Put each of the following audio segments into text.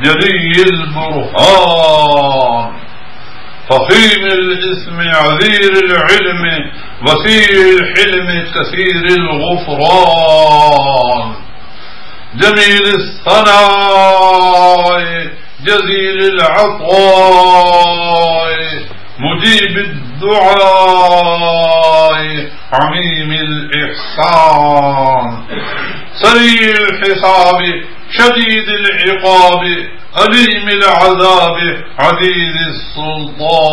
جلي البرهان فخيم الاسم عذير العلم وسيع الحلم كثير الغفران جميل الثناء جزيل العطاء مجيب الدعاء عميم الإحسان سريع الحساب شديد العقاب أليم العذاب عديد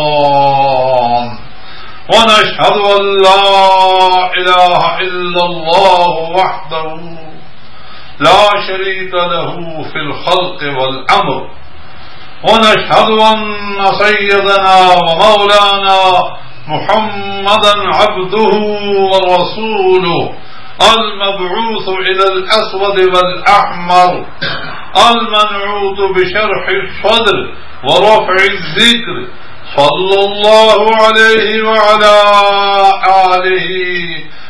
السلطان ونشهد أن لا إله إلا الله وحده لا شريك له في الخلق والأمر ونشهد أن سيدنا ومولانا محمدا عبده ورسوله المبعوث إلى الأسود والأحمر المنعوت بشرح الصدر ورفع الذكر صلى الله عليه وعلى آله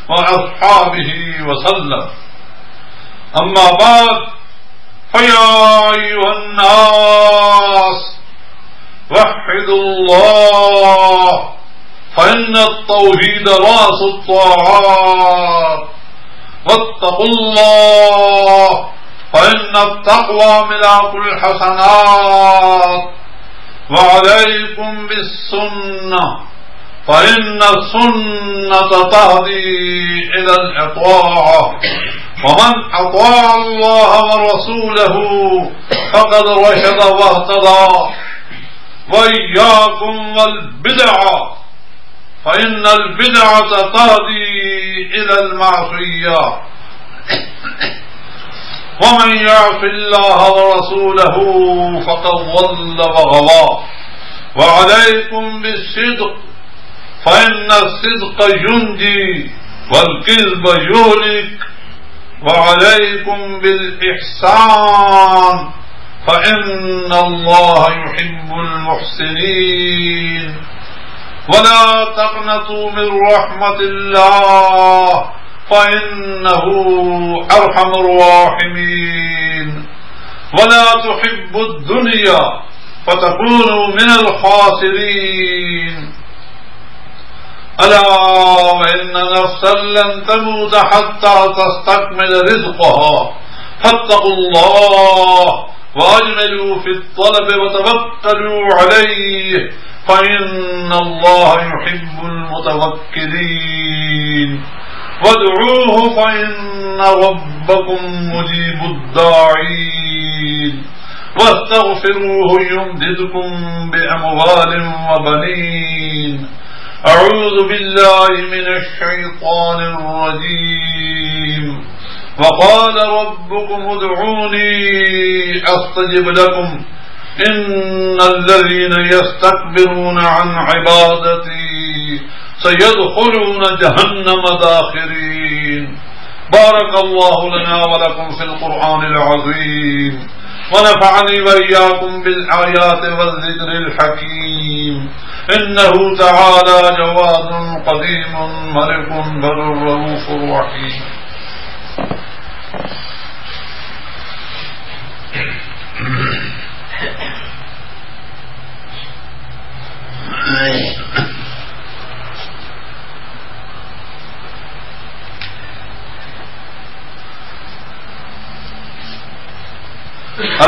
وأصحابه وسلم أما بعد فيا أيها الناس وحدوا الله فإن التوحيد رأس الطاعات واتقوا الله فإن التقوى ملاك الحسنات وعليكم بالسنة فإن السنة تهدي إلى الإطاعة ومن أطاع الله ورسوله فقد رشد واهتدى وإياكم والبدعة فإن البدعة تهدي إلى المعصية ومن يعص الله ورسوله فقد ضل وغوى وعليكم بالصدق فإن الصدق ينجي والكذب يهلك وعليكم بالإحسان فإن الله يحب المحسنين ولا تقنطوا من رحمة الله فإنه أرحم الراحمين ولا تحبوا الدنيا فتكونوا من الخاسرين ألا وإن نفسا لن تموت حتى تستكمل رزقها فاتقوا الله وأجملوا في الطلب وتوكلوا عليه فإن الله يحب المتوكلين وادعوه فإن ربكم مجيب الداعين واستغفروه يمددكم بأموال وبنين أعوذ بالله من الشيطان الرجيم وقال ربكم ادعوني أستجب لكم إن الذين يستكبرون عن عبادتي سيدخلون جهنم داخرين بارك الله لنا ولكم في القرآن العظيم ونفعني وإياكم بالآيات والذكر الحكيم إنه تعالى جواد قديم ملك بر رؤوف رحيم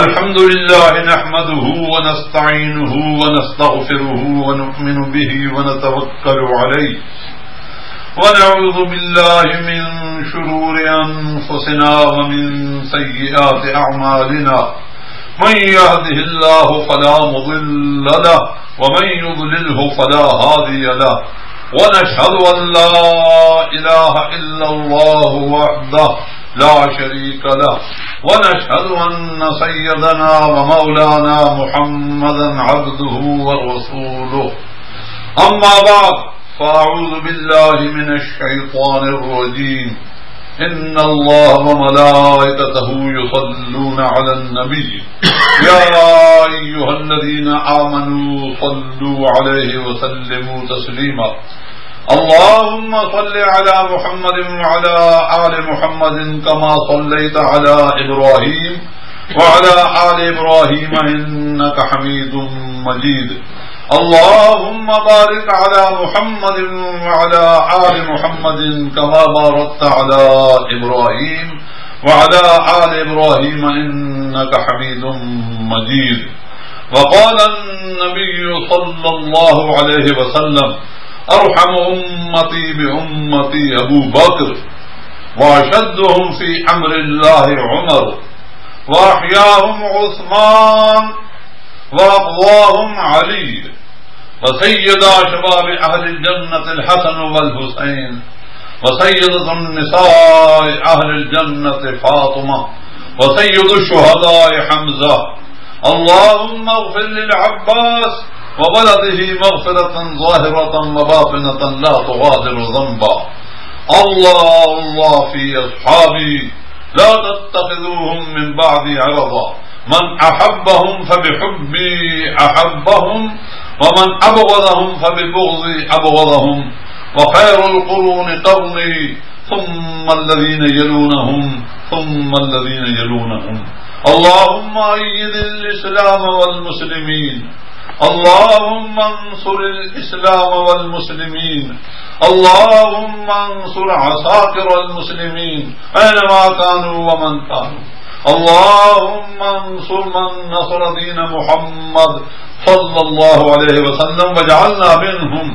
الحمد لله نحمده ونستعينه ونستغفره ونؤمن به ونتوكل عليه ونعوذ بالله من شرور أنفسنا ومن سيئات أعمالنا من يهده الله فلا مضل له ومن يضلله فلا هادي له ونشهد أن لا إله إلا الله وحده لا شريك له ونشهد أن سيدنا ومولانا محمدا عبده ورسوله أما بعد فأعوذ بالله من الشيطان الرجيم إن الله وملائكته يصلون على النبي يا أيها الذين آمنوا صلوا عليه وسلموا تسليما اللهم صل على محمد وعلى آل محمد كما صليت على إبراهيم وعلى آل إبراهيم إنك حميد مجيد. اللهم بارك على محمد وعلى آل محمد كما باركت على إبراهيم وعلى آل إبراهيم إنك حميد مجيد. وقال النبي صلى الله عليه وسلم: أرحم أمتي بأمتي أبو بكر، وأشدهم في أمر الله عمر، وأحياهم عثمان، وأقواهم علي، وسيدا شباب أهل الجنة الحسن والحسين، وسيدة النساء أهل الجنة فاطمة، وسيد الشهداء حمزة. اللهم اغفر للعباس وولده مغفرة ظاهرة وباطنة لا تغادر ذنبا. الله في أصحابي لا تتخذوهم من بعدي عرضا، من أحبهم فبحبي أحبهم، ومن أبغضهم فببغضي أبغضهم، وخير القرون قرني ثم الذين يلونهم ثم الذين يلونهم. اللهم أيد الإسلام والمسلمين، اللهم انصر الإسلام والمسلمين، اللهم انصر عساكر المسلمين أينما كانوا ومن كانوا. اللهم انصر من نصر دين محمد صلى الله عليه وسلم واجعلنا منهم.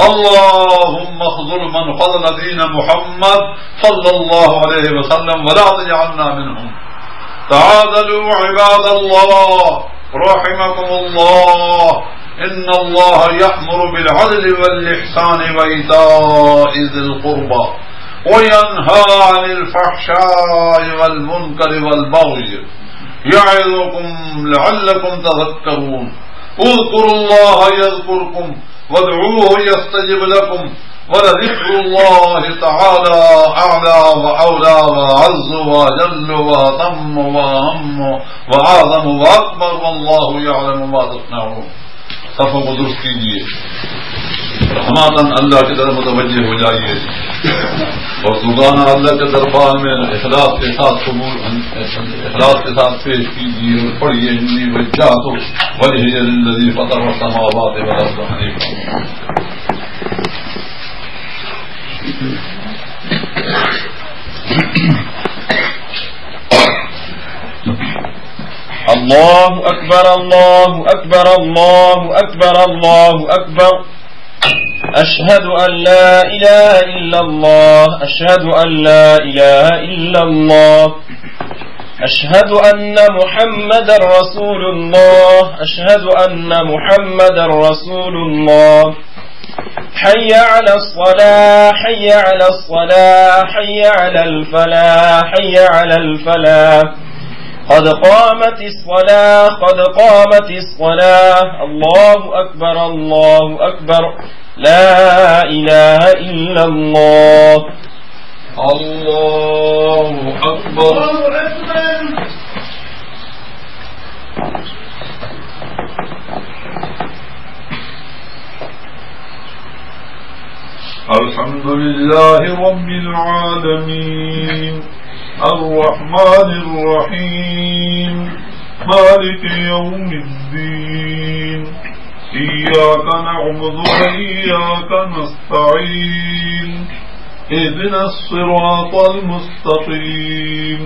اللهم اخذل من خذل دين محمد صلى الله عليه وسلم ولا تجعلنا منهم. تعادلوا عباد الله رحمكم الله، إن الله يأمر بالعدل والإحسان وإيتاء ذي القربى وينهى عن الفحشاء والمنكر والبغي يعظكم لعلكم تذكرون. اذكروا الله يذكركم وادعوه يستجب لكم ولذكر الله تعالى أعلى وأولى وأعز وأجل وأتم وأهم وأعظم وأكبر، والله يعلم ما تصنعون. صفوں کو درست کیجیے، رحمتاً اللہ کی طرف متوجہ ہو جائیے اور سبحانہ اللہ کے دربار میں اخلاص کے ساتھ پیش کیجیے اور پڑھیے انی وجہت وجہی للذی فطر السماوات والارض حنیفا. اللہ اکبر اللہ اکبر اللہ اکبر اللہ اکبر. اشہد ان لا الہ الا اللہ، اشہد ان لا الہ الا اللہ، اشہد ان محمد رسول اللہ، اشہد ان محمد رسول اللہ. حي على الصلاة حي على الصلاة حي على الفلاح حي على الفلاح. قد قامت الصلاة قد قامت الصلاة. الله أكبر الله أكبر. لا إله إلا الله. الله أكبر. الحمد لله رب العالمين الرحمن الرحيم مالك يوم الدين إياك نعبد وإياك نستعين اهدنا الصراط المستقيم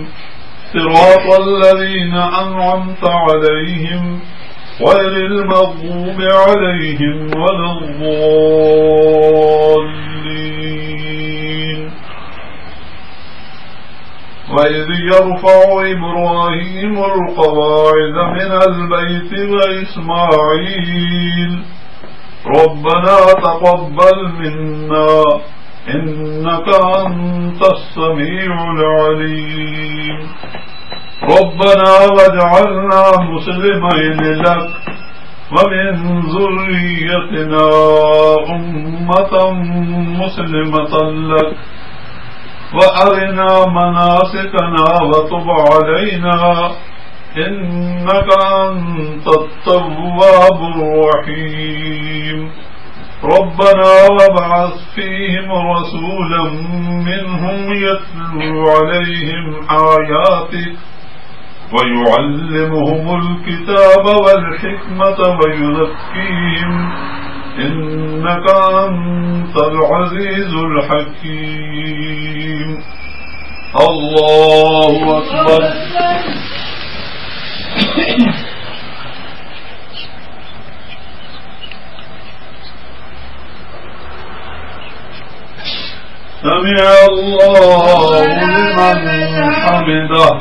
صراط الذين أنعمت عليهم غير المغضوب عليهم ولا الضالين. وإذ يرفع إبراهيم القواعد من البيت وإسماعيل ربنا تقبل منا إنك أنت السميع العليم. ربنا واجعلنا مسلمين لك ومن ذريتنا أمة مسلمة لك وأرنا مناسكنا وتب علينا إنك أنت التواب الرحيم. ربنا وابعث فيهم رسولا منهم يتلو عليهم آياتك ويعلمهم الكتاب والحكمة ويزكيهم إنك أنت العزيز الحكيم. الله أكبر. سمع الله لمن حمده.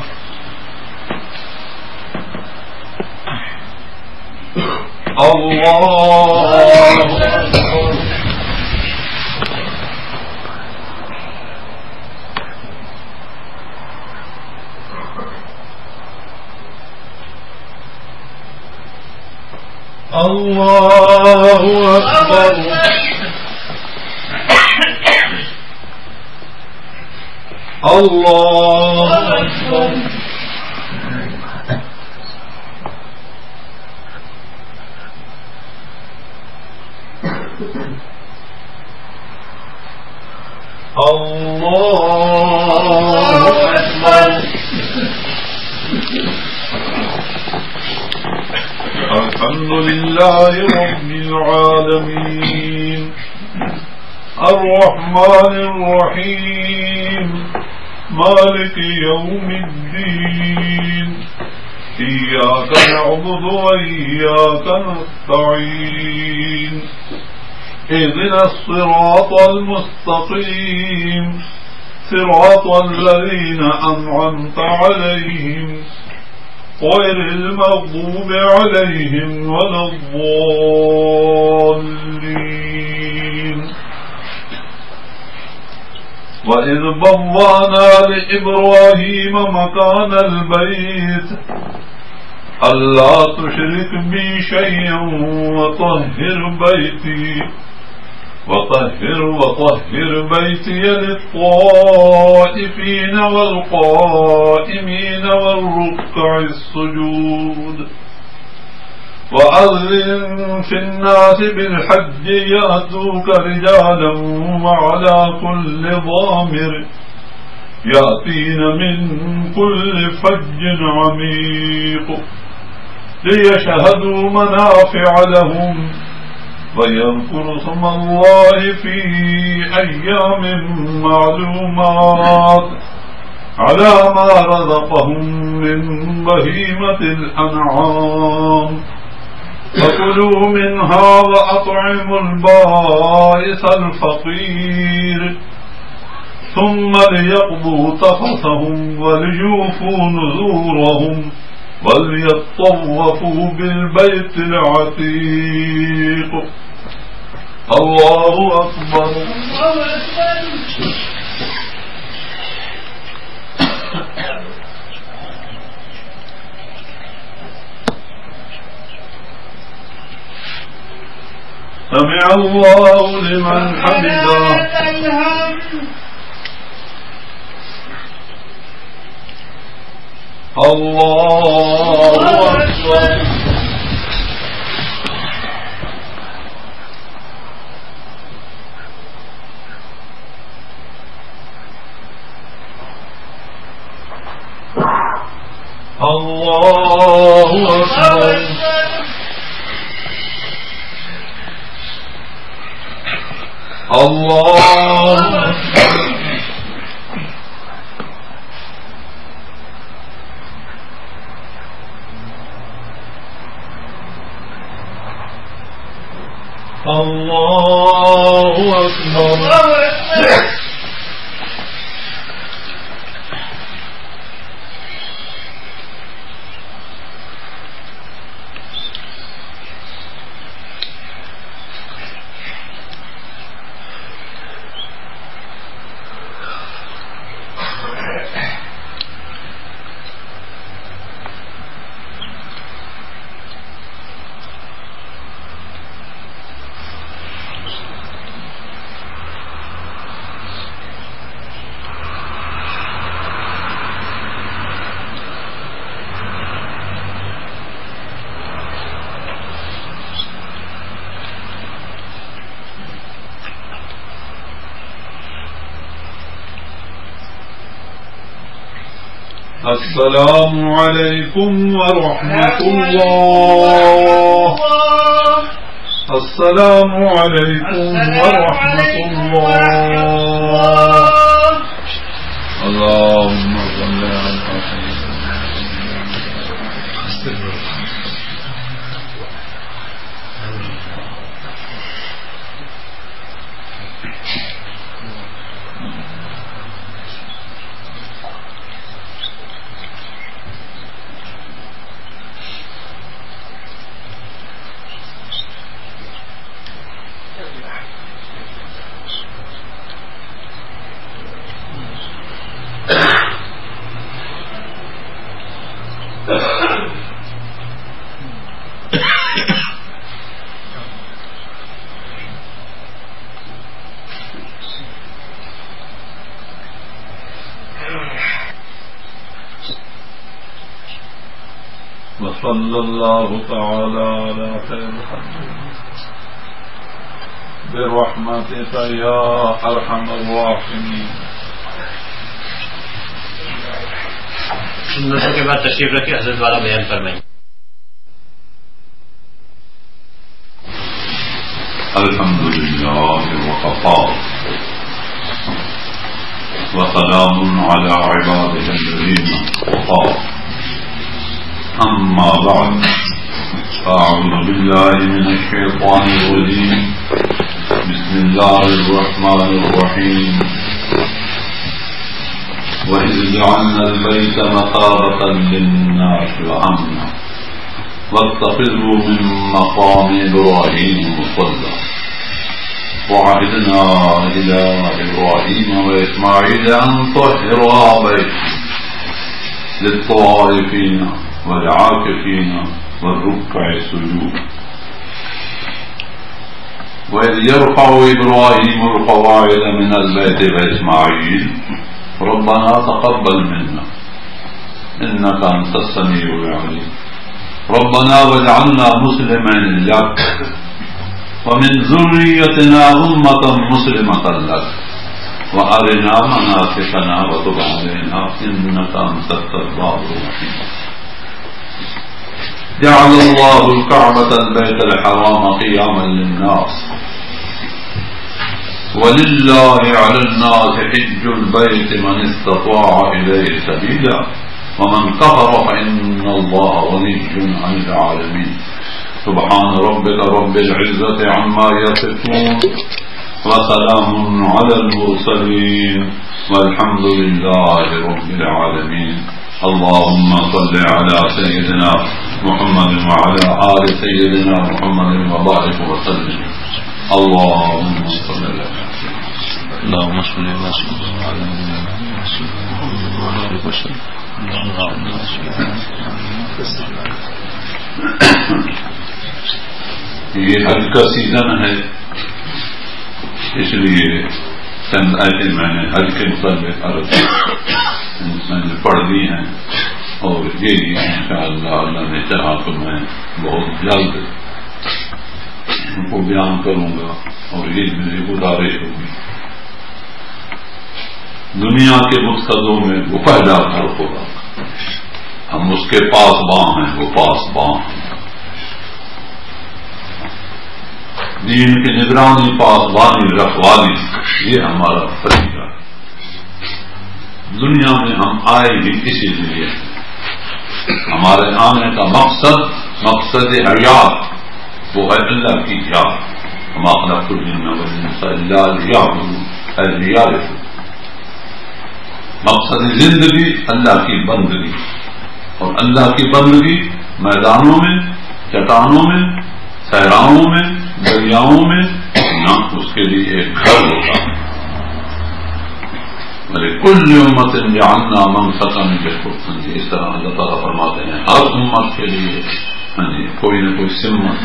الله أكبر. الله أكبر. الله أكبر. الله أكبر. الحمد لله رب العالمين الرحمن الرحيم مالك يوم الدين إياك نعبد وإياك نستعين اهدنا الصراط المستقيم صراط الذين أنعمت عليهم غير المغضوب عليهم ولا الضالين. وإذ بوأنا لإبراهيم مكان البيت ألا تشرك بي شيئا وطهر بيتي للطائفين والقائمين والركع السجود. وأذن في الناس بالحج يأتوك رجالا وعلى كل ضامر يأتين من كل فج عميق ليشهدوا منافع لهم ويذكروا اسم الله في أيام معلومات على ما رزقهم من بهيمة الأنعام فكلوا منها وأطعموا البائس الفقير ثم ليقضوا تفثهم وليوفوا نذورهم وليطوفوا بالبيت العتيق. الله أكبر. سمع الله لمن حمده. الله أكبر. الله أكبر. الله أكبر. الله أكبر. السلام علیکم ورحمۃ اللہ. السلام علیکم ورحمۃ اللہ. اللهم صل على سيدنا. وصلى الله تعالى على خير خلقه برحمتك يا أرحم الراحمين. سنتوں کے بعد تشریف رکھے حضرت والا بیان فرمائیں. الحمد لله وكفى وسلام على عباده الذين اصطفى. أما بعد فأعوذ بالله من الشيطان الرجيم. بسم الله الرحمن الرحيم. وإذ جعلنا البيت مثابة للناس وأمنا واتخذوا من مقام إبراهيم مصلى وعهدنا إلى إبراهيم وإسماعيل أن طهرا بيتي للطائفين والعاكفين والركع السجود. وإذ يرفع إبراهيم القواعد من البيت وإسماعيل ربنا تقبل منا إنك أنت السميع العليم. ربنا واجعلنا مسلمين لك ومن ذريتنا أمة مسلمة لك وأرنا مناسكنا وتب علينا إنك أنت التواب الرحيم. جعل الله الكعبة البيت الحرام قياما للناس ولله على الناس حج البيت من استطاع إليه سبيلا ومن كفر فإن الله غني عن العالمين. سبحان ربك رب العزة عما يصفون وسلام على المرسلين والحمد لله رب العالمين. اللهم صل على سيدنا محمد وعلى آل سيدنا محمد وبارك وسلم. اللهم صل على اللهم صل على سيدنا محمد وسلم. یہ حج کا سیزن ہے، اس لیے چند آیتیں میں نے حج کے متعلق میں نے پڑھ دی ہیں، اور یہ انشاءاللہ اللہ نے چاہا تو میں بہت جلد ان کو بیان کروں گا. اور یہ میری گزارش ہوگی، دنیا کے مقصدوں میں وہ پہلا فرق ہوگا. ہم اس کے پاس باں ہیں، وہ پاس باں ہیں. دین کی نگرانی، پاسبانی، رکھوالی، یہ ہمارا فریضہ ہے. دنیا میں ہم آئے ہی اسی لیے. ہمارے آنے کا مقصد حیات وہ ہے اللہ کی یاد. ہم خلقت الجن والانس الا ليعبدون. مقصد زندگی اللہ کی بندگی، اور اللہ کی بندگی میدانوں میں، چٹانوں میں، صحراؤں میں، دریاؤں میں نہ، اس کے لیے ایک گھر ہوتا ہے. کل امت جعلنا منسکا للحج. اس طرح اللہ تعالیٰ فرماتے ہیں ہر امت کے لیے کوئی نہ کوئی سمت.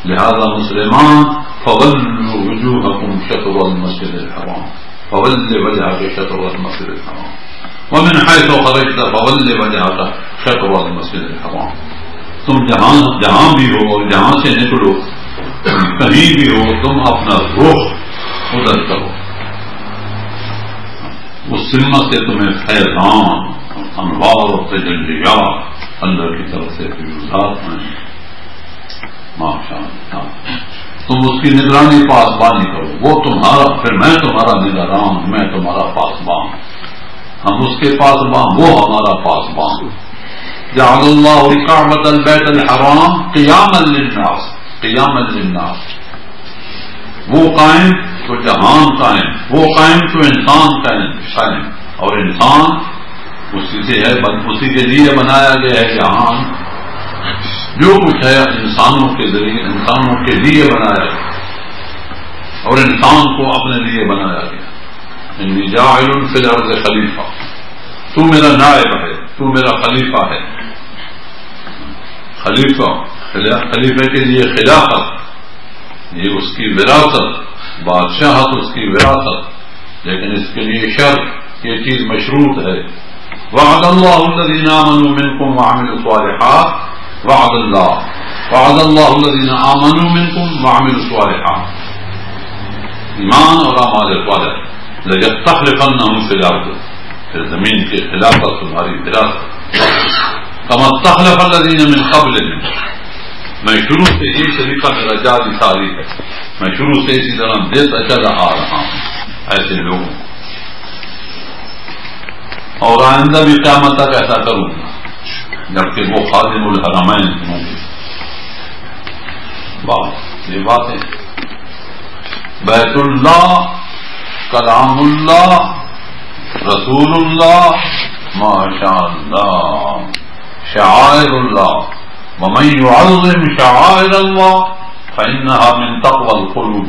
لہذا مسلمان فولوا وجوہکم شطر المسجد الحرام، فول وجهك شطر المسجد الحرام ومن حيث خرجت فول وجهك شطر المسجد الحرام. تم جہاں بھی ہو اور جہاں سے نکلو، کہیں بھی ہو، تم اپنا رخ ادھر کرو. اس سمت سے تمہیں فیضان انوار اور تجلیات اللہ کی طرف سے فیوزات ہیں. ماشاء اللہ. تم اس کی نگرانی پاسبانی کرو، وہ تمہارا، پھر میں تمہارا نگران، میں تمہارا پاسبان. ہم اس کے پاسبان، وہ ہمارا پاسبان. جعل اللہ الکعبۃ البیت الحرام قیاما للناس، قیاما للناس. وہ قائم تو جہان قائم، وہ قائم تو انسان قائم. اور انسان اسی سے ہے، اسی کے لیے بنایا گیا ہے جہان. جو کچھ ہے انسانوں کے ذریعے، انسانوں کے لیے بنایا گیا اور انسان کو اپنے لیے بنایا گیا. انی جاعل فی الارض خلیفہ، تو میرا نائب ہے، تو میرا خلیفہ ہے. خلیفے کے لیے خلافت یہ اس کی وراثت، بادشاہت اس کی وراثت، لیکن اس کے لیے شرط، یہ چیز مشروط ہے. وعد اللہ الذین آمنوا منکم وعملوا الصالحات، وعد اللہ الذین آمنوا منکم وعملوا الصالحات. ایمان اور اعمال صالح، لَيَسْتَخْلِفَنَّهُمْ فِي الْأَرْضِ، پھر زمین کی خلافت تمہاری وراثت. كما استخلف الذين من قبلهم، میں شروع سے یہ طریقہ میرا جاری ساری ہے، میں شروع سے اسی طرح دیتا چلا آ رہا ہوں ایسے لوگوں کو، اور آئندہ بھی قیامت تک ایسا کروں گا جبکہ وہ خادم الحرمین ہوں گے. یہ باتیں بیت اللہ، کلام اللہ، رسول اللہ، ماشاء اللہ، شعائر اللہ. ومن يعظم شعائر اللہ فإنها من تقوى القلوب،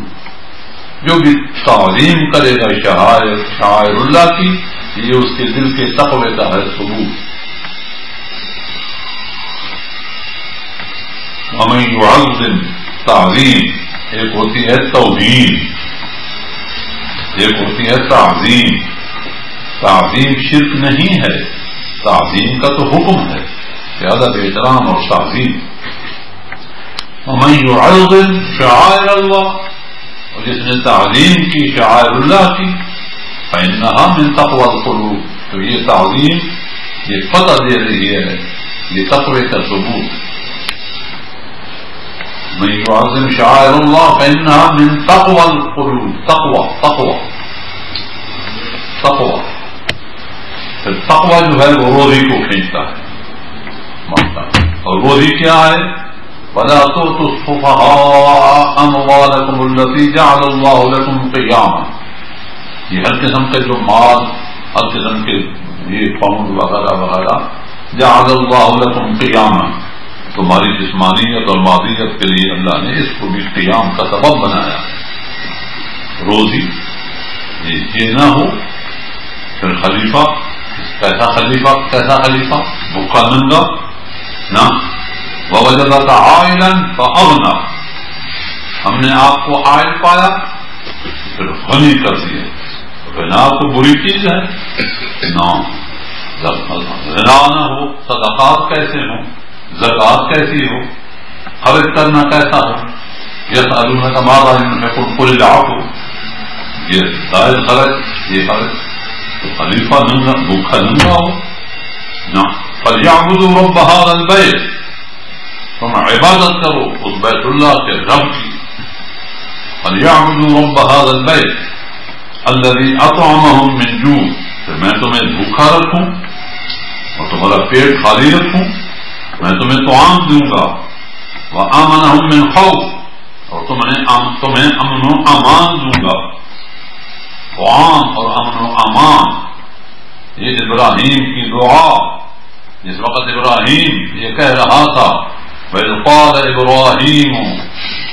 جو بھی تعظیم کرے گا شعائر اللہ کی، یہ اس کے دل کے تقوی کا ہے ثبوت. ومن يعظم، تعظیم ایک ہوتی ہے توہین، ایک ہوتی ہے تعظیم. تعظیم شرک نہیں ہے، تعظیم کا تو حکم ہے کہ ادب احترام اور تعظیم. ومن يعظم شعائر اللہ، اور جس نے تعظیم کی شعائر اللہ کی، فإنها من تقوى القلوب، تو یہ تعظیم یہ فتح دے رہی ہے، یہ تقوی کا ثبوت. من يعظم شعائر اللہ فإنها من تقوى القلوب. تقوی تقوی جو ہے وہ روحی کو کھینچتا ہے، اور روحی کیا ہے؟ وَلَا تُؤْتُوا السُّفَهَاءَ أَمْوَالَكُمُ الَّتِي جَعَلَ اللَّهُ لَكُمْ قِيَامًا. یہ ہر قسم کے جو مال، ہر قسم کے یہ پاؤنڈ وغیرہ وغیرہ، جَعَلَ اللَّهُ لَكُمْ قِيَامًا، تمہاری جسمانیت اور مادیت کے لیے اللہ نے اس کو بھی قیام کا سبب بنایا. روزی یہ نہ ہو پھر خلیفہ کیسا خلیفہ بھوکا ننگا نہ. ووجدک عائلا فاغنى، ہم نے آپ کو عائل پایا پھر غنی کر دیا. غنا تو بری چیز ہے نہ، غنا نہ ہو، صدقات کیسے ہوں، زکات کیسی ہو، خرچ کرنا کیسا ہو. یسألونک ماذا ينفقون قل العفو، یہ ظاہر خرچ، یہ خرچ. تو خلیفہ ننگا بھوکا ننگا ہو نہ. فَلْيَعْبُدُوا رَبَّ هَذَا الْبَيْتِ، تم عبادت کرو اس بیت اللہ کے رب کی. فَلْيَعْبُدُوا رَبَّ هَذَا الْبَيْتِ الَّذِي أَطْعَمَهُم مِّن جُوعٍ، پھر میں تمہیں بھوکا رکھوں اور تمہارا پیٹ خالی رکھوں، میں تمہیں طعام دوں گا. وَآمَنَهُم مِّن خَوْفٍ، اور تمہیں امن و امان دوں گا. طعام اور امن و امان، یہ ابراہیم کی دعا. جس وقت ابراہیم یہ کہہ رہا تھا وَإِذْ قَالَ إِبْرَاهِيمُ،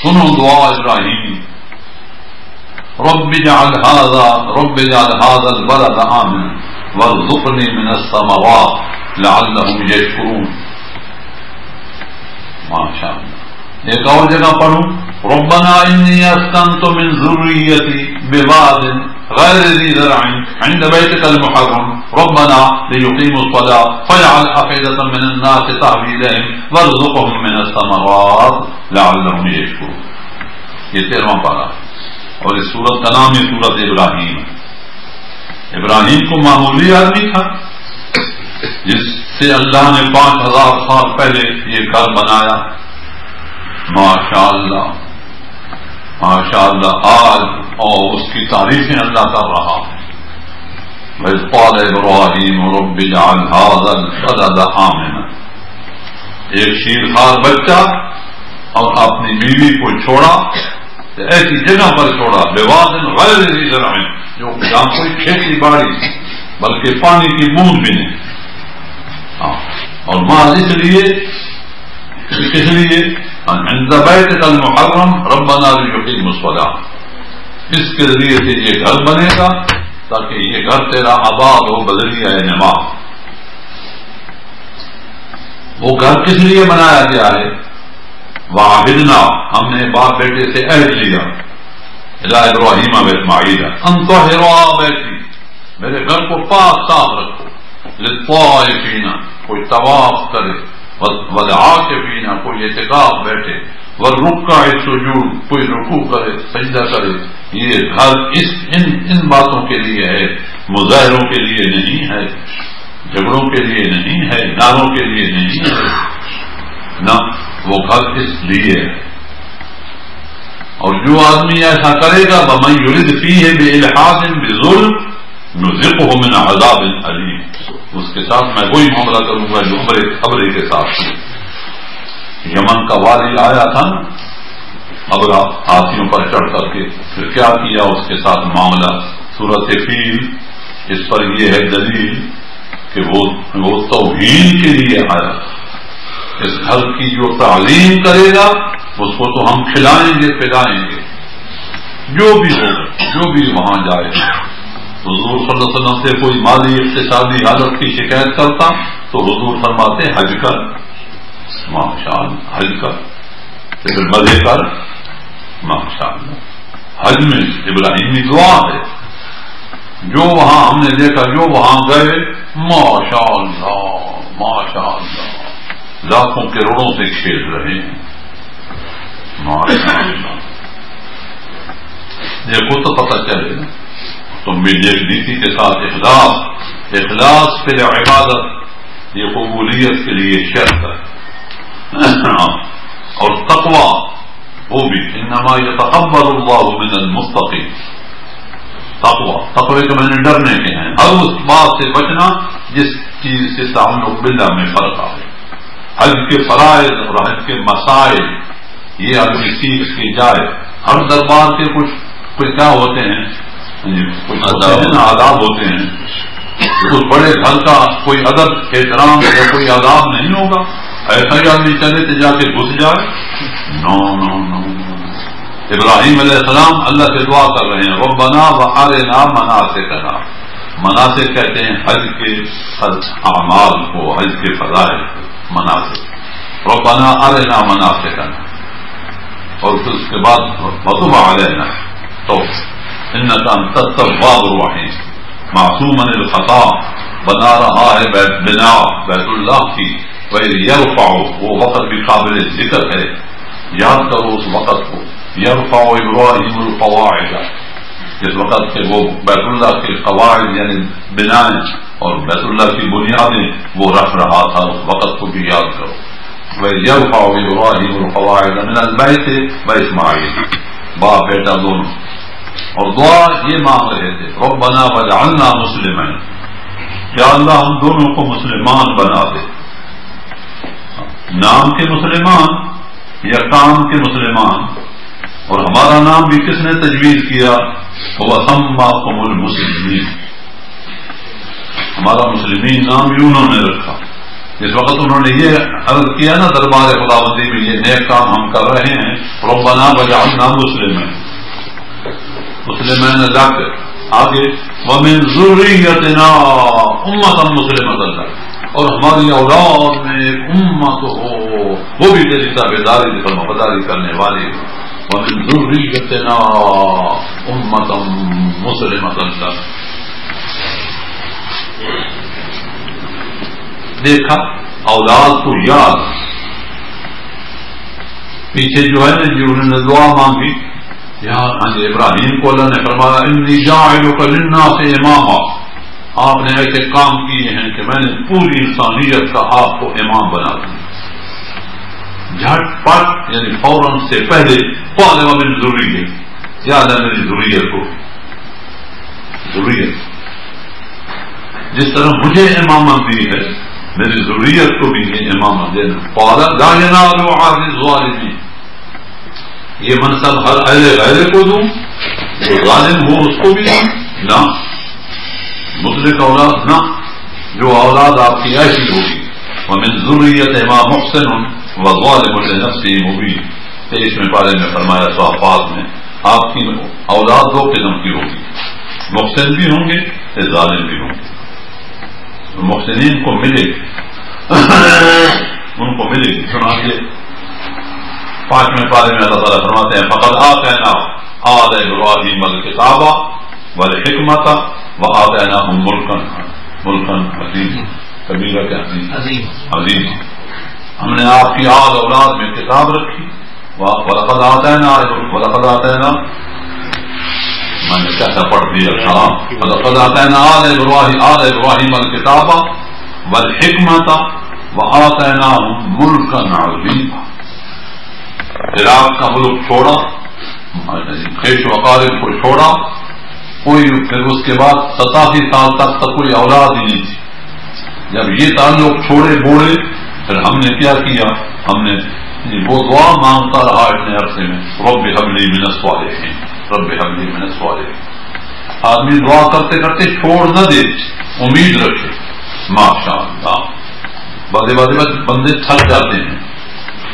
سنو دعا ابراہیم، رب اجعل هذا البلد آمنا وارزقني من الثمرات لعلهم يشكرون. ماشاء اللہ. ایک اور جگہ پڑھوں، ربنا انی اسکنت من ذریتی بواد غیر ذی زرع عند بیتک المحرم ربنا لیقیموا الصلاة فاجعل أفئدة من الناس تهوی الیہم وارزقهم من الثمرات لعلهم یشکرون. یہ 13واں پارہ اور اس سورت کا نام یہ سورت ابراہیم ہے. ابراہیم کو معمولی آدمی تھا جس سے اللہ نے 5000 سال پہلے یہ گھر بنایا. ماشاء اللہ ماشاء اللہ. آج اور اس کی تعریفیں اللہ کر رہا ہے. وَإِذْ قَالَ إِبْرَاهِيمُ رَبِّ اجْعَلْ هَٰذَا الْبَلَدَ آمِنًا. ایک شیرخوار بچہ اور اپنی بیوی کو چھوڑا، ایسی جگہ پر چھوڑا بِوَادٍ غَيْرِ ذِي زَرْعٍ، جو جہاں کوئی کھیتی باڑی بلکہ پانی کی بوند بھی نہیں. اور محض اس لیے عند بیتک المحرم ربنا لیقیموا الصلاۃ، اس کے ذریعے سے یہ گھر بنے گا تاکہ یہ گھر تیرا آباد ہو بذریعہ نماز. وہ گھر کس لیے بنایا گیا ہے؟ وعہدنا، ہم نے باپ بیٹے سے عہد لیا، الی ابراہیم واسماعیل ان طہروا بیتی، میرے گھر کو پاک صاف رکھو، للطائفین، کوئی طواف کرے، والعاکفین، کوئی اعتکاف بیٹھے، والرکع السجود، کوئی رکوع کرے سجدہ کرے. یہ گھر ان باتوں کے لیے ہے، مظاہروں کے لیے نہیں ہے، جھگڑوں کے لیے نہیں ہے، نعروں کے لیے نہیں ہے، نہ وہ گھر اس لیے ہے. اور جو آدمی ایسا کرے گا وَمَن يُرِدْ فِيهِ بِإِلْحَادٍ بِظُلْمٍ نُذِقْهُ مِنْ عَذَابٍ أَلِيمٍ، اس کے ساتھ میں وہی معاملہ کروں گا جو ابرے کے ساتھ. یمن کا والی آیا تھا نا ابرا ہاتھیوں پر چڑھ کر کے، پھر کیا کیا اس کے ساتھ معاملہ. سورۃ فیل اس پر یہ ہے دلیل کہ وہ توہین کے لیے آیا. اس گھر کی جو تعلیم کرے گا اس کو تو ہم کھلائیں گے پلائیں گے، جو بھی ہوگا، جو بھی وہاں جائے. حضور صلی اللہ علیہ وسلم سے کوئی مالی اقتصادی حالت کی شکایت کرتا تو حضور فرماتے حج کر، ماشاء اللہ حج کر، پھر مزے کر، ماشاء اللہ. حج میں ابراہیمی دعا ہے. جو وہاں ہم نے دیکھا، جو وہاں گئے، ماشاء اللہ ماشاء اللہ، لاکھوں کروڑوں سے کھیل رہے ہیں، ماشاء اللہ. دیکھو تو پتہ چلے نا. تم بھی ایک نیتی کے ساتھ اخلاص فی عبادت، یہ قبولیت کے لیے شرط ہے. اور تقوی وہ بھی انما یتقبل اللہ من المتقین. تقوی کے معنی ڈرنے کے ہیں، ہر اس بات سے بچنا جس چیز سے تعلق باللہ میں فرق آئے. حج کے فرائض اور حج کے مسائل یہ آدمی سیکھ کے جائے. ہر دربار کے کچھ کیا ہوتے ہیں، کچھ آداب ہوتے ہیں. اس بڑے گھر کا کوئی ادب احترام یا کوئی آداب نہیں ہوگا. ایسا ہی آدمی چلے تو جا کے گھس جائے. نو نو نو. ابراہیم علیہ السلام اللہ سے دعا کر رہے ہیں ربنا وارنا مناسکنا. مناسک کہتے ہیں حج کے اعمال کو، حج کے فضائل مناسک. ربنا ارنا مناسکنا. اور پھر اس کے بعد وتب علینا، تو انک انت التواب الرحیم. معصوما الخطا بنا رہا ہے بنا بیت اللہ کی. یرفع، وہ وقت بھی قابل ذکر ہے، یاد کرو اس وقت کو. یرفع ابراہیم القواعد، جس وقت کے وہ بیت اللہ کے قواعد یعنی بنائیں اور بیت اللہ کی بنیادیں وہ رکھ رہا تھا، اس وقت کو بھی یاد کرو. یرفع ابراہیم القواعد من البیت واسماعیل، باپ بیٹا دونوں. اور دعا یہ مانگ رہے تھے ربنا وجعلنا مسلمین، یا اللہ ہم دونوں کو مسلمان بنا دے. نام کے مسلمان یا کام کے مسلمان. اور ہمارا نام بھی کس نے تجویز کیا؟ وَسَمَّاكُمُ الْمُسْلِمِينَ، ہمارا مسلمین نام بھی انہوں نے رکھا. اس وقت انہوں نے یہ عرض کیا نا دربار خداوندی میں یہ نیک کام ہم کر رہے ہیں، ربنا وجعلنا مسلمین. مسلمین ذاکر آگے وَمِن ذُرِّيَّتِنَا أُمَّةً مُسْلِمَةً لَكَ، اور ہماری اولاد میں ایک امت ہو وہ بھی تیری تابعداری فرمانبرداری کرنے والی. وَمِن ذُرِّيَّتِنَا أُمَّةً مُسْلِمَةً لَكَ. دیکھا اولاد کو یاد. پیچھے جو ہے نا جی انہوں نے دعا مانگی، یہاں ابراہیم کو اللہ نے فرمایا انی جاعلک للناس اماما، آپ نے ایسے کام کیے ہیں کہ میں نے پوری انسانیت کا آپ کو امام بنا دیا. جھٹ پٹ یعنی فوراً سے پہلے پالے والی ضروریت یاد ہے میری ضروریت کو. ضروریت جس طرح مجھے امامت دی ہے میری ضروریت کو بھی یہ امامت دینا. پالا لا ینال عهد الظالمین، یہ منصب ہر اہل غیر کو دوں جو ظالم ہو اس کو بھی نہ، مطلق اولاد نہ، جو اولاد آپ کی ایسی ہوگی. ومن ذریتہما محسن وظالم لنفسہ مبین. 23 پارے میں فرمایا صحافات میں آپ کی اولاد 2 قسم کی ہوگی، محسن بھی ہوں گے ظالم بھی ہوں گے. محسنین کو ملے ان کو ملے گی. سنائیے 5 پارے میں اللہ تعالیٰ فرماتے ہیں فقد آتینا آل ابراہیم الکتاب والحکمت وآتیناہم ملکا عظیما. کبیرہ کے عظیم. ہم نے آپ کی آل اولاد میں کتاب رکھی. ولقد آتینا میں نے کیسا پڑھ دیا تھا. ولقد آتینا آل ابراہیم الکتاب والحکمت وآتیناہم ملکا عظیما. عراق کا ملک چھوڑا، خیش وقارب کو چھوڑا، کوئی پھر اس کے بعد 87 سال تک کوئی اولاد ہی نہیں تھی. جب یہ تعلق چھوڑے بوڑھے پھر ہم نے کیا کیا؟ ہم نے وہ دعا مانگتا رہا اتنے عرصے میں رب ہب لی من الصالحین، رب ہب لی من الصالحین. آدمی دعا کرتے کرتے چھوڑ نہ دے، امید رکھے. ماشاء اللہ بادے بندے تھک جاتے ہیں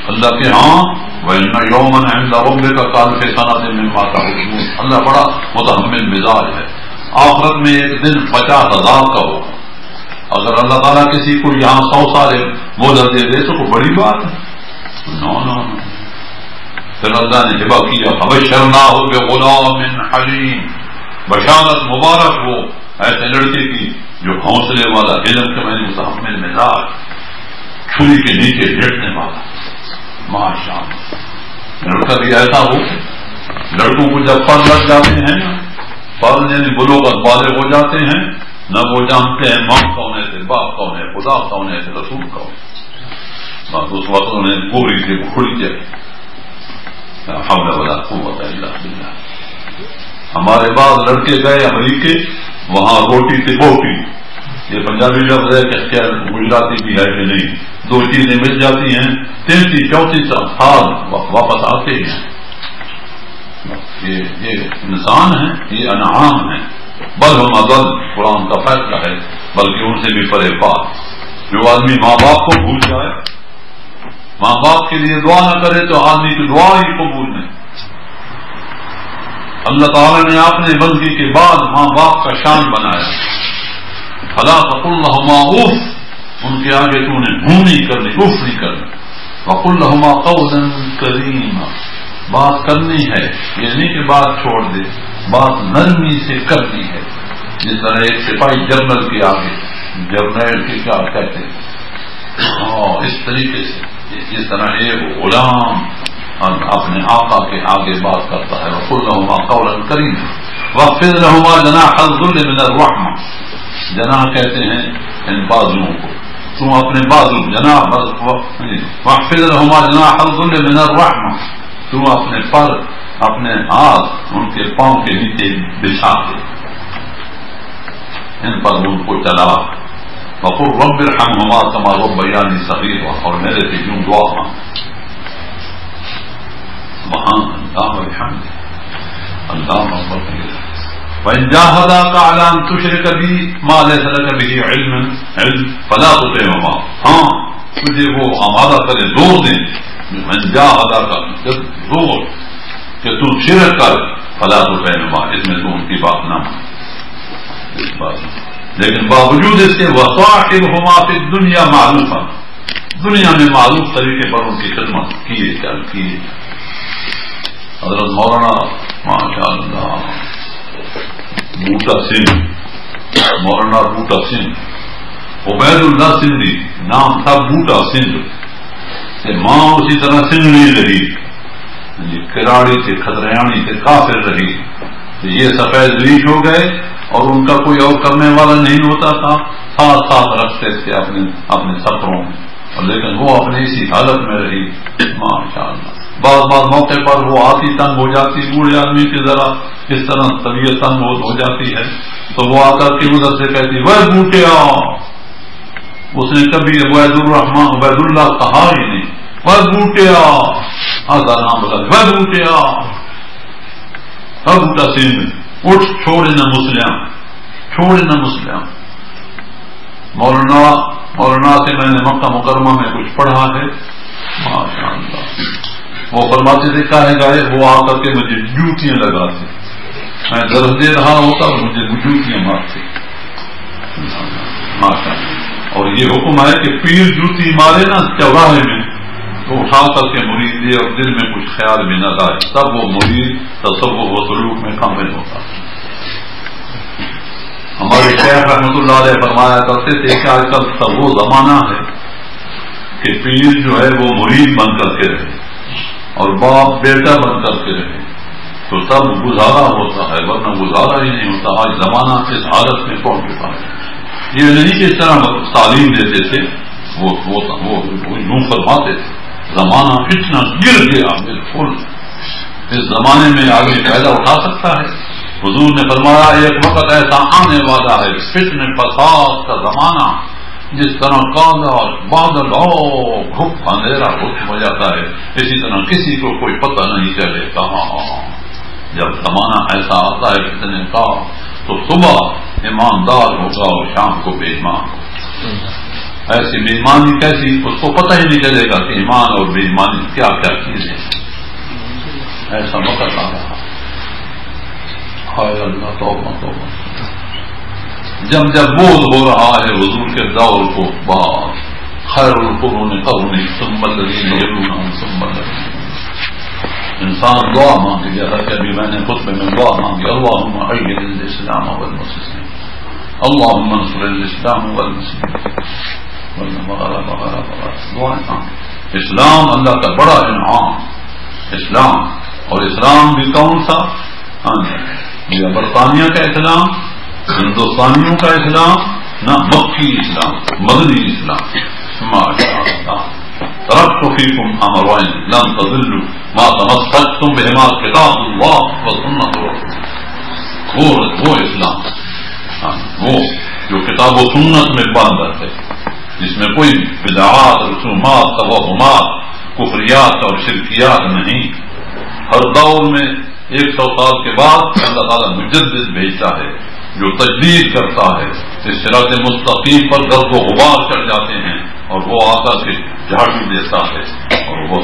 اللہ کے ہاں. وَإِنَّ يَوْمًا عِندَ رَبِّكَ كَأَلْفِ سَنَةٍ مِّمَّا تَعُدُّونَ. اللہ بڑا متحمل مزاج ہے. آخرت میں ایک دن 50,000 کا ہوگا. اگر اللہ تعالیٰ کسی کو یہاں 100 سال مہلت دے دے تو کوئی بڑی بات ہے؟ نو. پھر اللہ نے ہبہ کیا فَبَشَّرْنَاهُ بِغُلَامٍ حَلِيمٍ. بشارت مبارک ہو ایسے لڑکے کی جو حوصلے والا، علم کے میں نے متحمل مزاج، چھری کے نیچے لیٹنے والا. ماشاء اللہ لڑکا بھی ایسا ہو. لڑکوں کو جب پر لگ جاتے ہیں پر یعنی بلوغت بالغ ہو جاتے ہیں نہ وہ جانتے ہیں ماں کون ہے سے باپ کون ہے، خدا کون ہے سے رسول کون ہے. بس اس وقت انہیں پوری سے کھڑی جائے. حول ولا قوت الا باللہ. ہمارے بعض لڑکے گئے امریکے، وہاں روٹی سے بوٹی، یہ پنجابی لفظ ہے کہ کیا گجراتی بھی ہے کہ نہیں، 2 چیزیں مل جاتی ہیں 33-34 سال واپس آتے ہیں. یہ انسان ہے، یہ انعام ہے. بل ہم اضل قرآن کا فیصلہ ہے، بلکہ ان سے بھی پرے پاک. جو آدمی ماں باپ کو بھول جائے، ماں باپ کے لیے دعا نہ کرے تو آدمی کی دعا ہی قبول نہیں. اللہ تعالیٰ نے اپنے بندگی کے بعد ماں باپ کا شان بنایا. فلا تقل لهما اف، ان کے آگے تو نے منہ نہیں کرنی، اف نہیں کرنی. وقل لهما قولا کریما، بات کرنی ہے، یہ نہیں کہ بات چھوڑ دے، بات نرمی سے کرنی ہے. جس طرح ایک سپاہی جنرل کے آگے، جرنیل کے کیا کہتے ہیں، اس طریقے سے جس طرح ایک غلام اپنے آقا کے آگے بات کرتا ہے. وقل لهما قولا کریما واخفض لهما جناح الذل من الرحمہ. جناح کہتے ہیں ان بازوؤں کو. تم اپنے بازو جناح واخفض لهما جناح الذل من الرحمہ، تم اپنے پر اپنے ہاتھ ان کے پاؤں کے نیچے بچھا دے، ان پر ان کو چلا. وقل رب ارحمهما كما ربياني صغيرا، اور میرے سے یوں دعا مانگ. سبحان اللہ والحمد اللہ اکبر. وإن جاهداك على أن تشرك بي ما ليس لك به علم فلا تطعهما. ہاں تجھے وہ آمادہ کرے، زور دیں. من جاهداك زور کہ تو شرک کر، فلا تطعهما، اس میں تو ان کی بات نہ مان. لیکن باوجود اس کے وصاحبهما في الدنيا معروفا، دنیا میں معروف طریقے پر ان کی خدمت کیے. حضرت مولانا ماشاء اللہ بوٹا سنگھ، مولانا بوٹا سنگھ، عبید اللہ سندھی نام تھا بوٹا سنگھ. ماں اسی طرح سنگھ نہیں رہی، کراڑی سے کھدریانی سے کافر رہی. یہ سفید ریش ہو گئے اور ان کا کوئی اور کرنے والا نہیں ہوتا تھا، ساتھ ساتھ رکھتے تھے اپنے سفروں میں، اور لیکن وہ اپنی اسی حالت میں رہی ماشاء اللہ۔ بعض موقع پر وہ آتی تنگ ہو جاتی، بوڑھے آدمی کی ذرا اس طرح طبیعت تنگ ہو جاتی ہے تو وہ آ کر کے ادھر سے کہتی وہ بوٹیا، اس نے کبھی عبید اللہ کہا ہی نہیں، وہ بوٹیا آدھا نام بتا وہ بوٹیا، ہر بوٹا سنگھ اٹھ چھوڑے نہ مسلم، چھوڑے نہ مسلم۔ مولانا سے میں نے مکہ مکرمہ میں کچھ پڑھا ہے ماشاء اللہ، وہ فرماتے تھے کہے گئے وہ آ کر کے مجھے جوتیاں لگاتے، میں درس دے رہا ہوتا اور مجھے جوتیاں مارتے ماشاء اللہ۔ اور یہ حکم ہے کہ پیر جوتی مارے نا چوراہے میں تو اٹھا کر کے مرید دے اور دل میں کچھ خیال بھی نہ لائے، تب وہ مرید تصوف و سلوک میں کامل ہوتا۔ ہمارے شیخ رحمۃ اللہ علیہ فرمایا کرتے تھے کہ آج کل کا وہ زمانہ ہے کہ پیر جو ہے وہ مرید بن کر کے رہے اور باپ بیٹا بن کر کے رہے تو تب گزارا ہوتا ہے، ورنہ گزارا ہی نہیں ہوتا۔ آج زمانہ اس حالت میں پہنچ چکا ہے، یہ نہیں کہ اس طرح تعلیم دیتے تھے، وہ یوں فرماتے تھے زمانہ اتنا گر گیا بالکل، اس زمانے میں آگے فائدہ اٹھا سکتا ہے۔ حضور نے فرمایا ایک وقت ایسا آنے والا ہے فتنہ فساد کا زمانہ، جس طرح کالا بادل ہو گھپ اندھیرا ہو جاتا ہے، اسی طرح کسی کو کوئی پتہ نہیں چلے کہاں۔ جب زمانہ ایسا آتا ہے فتنے کا تو صبح ایماندار ہوگا اور شام کو بے ایمان ہوگا۔ ایسی بے ایمانی کیسی، اس کو پتہ ہی نہیں چلے گا کہ ایمان اور بے ایمانی کیا کیا چیزیں، ایسا وقت آ رہا۔ ہائے اللہ توبہ توبہ، جب بودھ ہو رہا ہے حضور کے دور کو، بات خیر القرون قرنی ثم الذین یلونہم ثم الذین۔ انسان دعا مانگے، جیسا کہ ابھی میں نے خطبے میں دعا مانگی، اللہم اعز الاسلام والمسلمین، اللہم انصر الاسلام والمسلمین، وغیرہ دعائیں مانگے۔ اسلام اللہ کا بڑا انعام، اسلام، اور اسلام بھی کون سا؟ یا برطانیہ کا اسلام، ہندوستانیوں کا اسلام، نہ مکی اسلام، مدنی اسلام۔ ماشاءاللہ ترکت فیکم امرین لن تضلوا ما تمسکتم بہما کتاب اللہ وسنت رسولہ، وہ اسلام، وہ جو کتاب و سنت میں بند ہے، جس میں کوئی بدعات، رسومات، توہمات، کفریات اور شرکیات نہیں۔ ہر دور میں 100 سال کے بعد اللہ تعالیٰ مجدد بھیجتا ہے جو تجدید کرتا ہے، اس صراط مستقیم پر گرد و غبار چڑھ جاتے ہیں اور وہ آ کر کے جھاڑو دیتا ہے اور وہ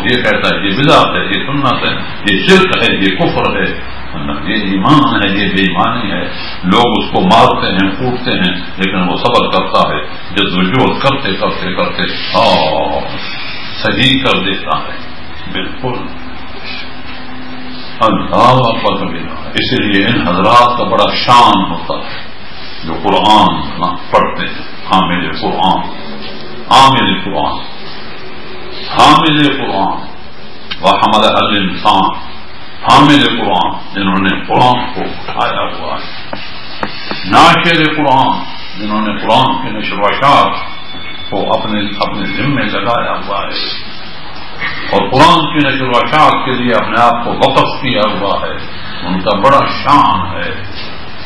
یہ کہتا ہے یہ بدعت ہے، یہ سنت ہے، یہ شرک ہے، یہ کفر ہے، یہ ایمان ہے، یہ بے ایمانی ہے۔ لوگ اس کو مارتے ہیں، کوٹتے ہیں، لیکن وہ صبر کرتا ہے، جدوجہد کرتے کرتے کرتے صحیح کر دیتا ہے۔ بالکل اللہ اکبر کبیرہ۔ اسی لیے ان حضرات کا بڑا شان ہوتا ہے جو قرآن پڑھتے ہیں، حامل قرآن، عامل قرآن، حامل قرآن، وحمل الانسان، حامل قرآن جنہوں نے قرآن کو اٹھایا ہوا ہے، ناشر قرآن جنہوں نے قرآن کے نشر و اشاعت کو اپنے ذمے لگایا ہوا ہے اور قرآن کی نشر و اشاعت کے لیے اپنے آپ کو وقف کیا ہوا ہے، ان کا بڑا شان ہے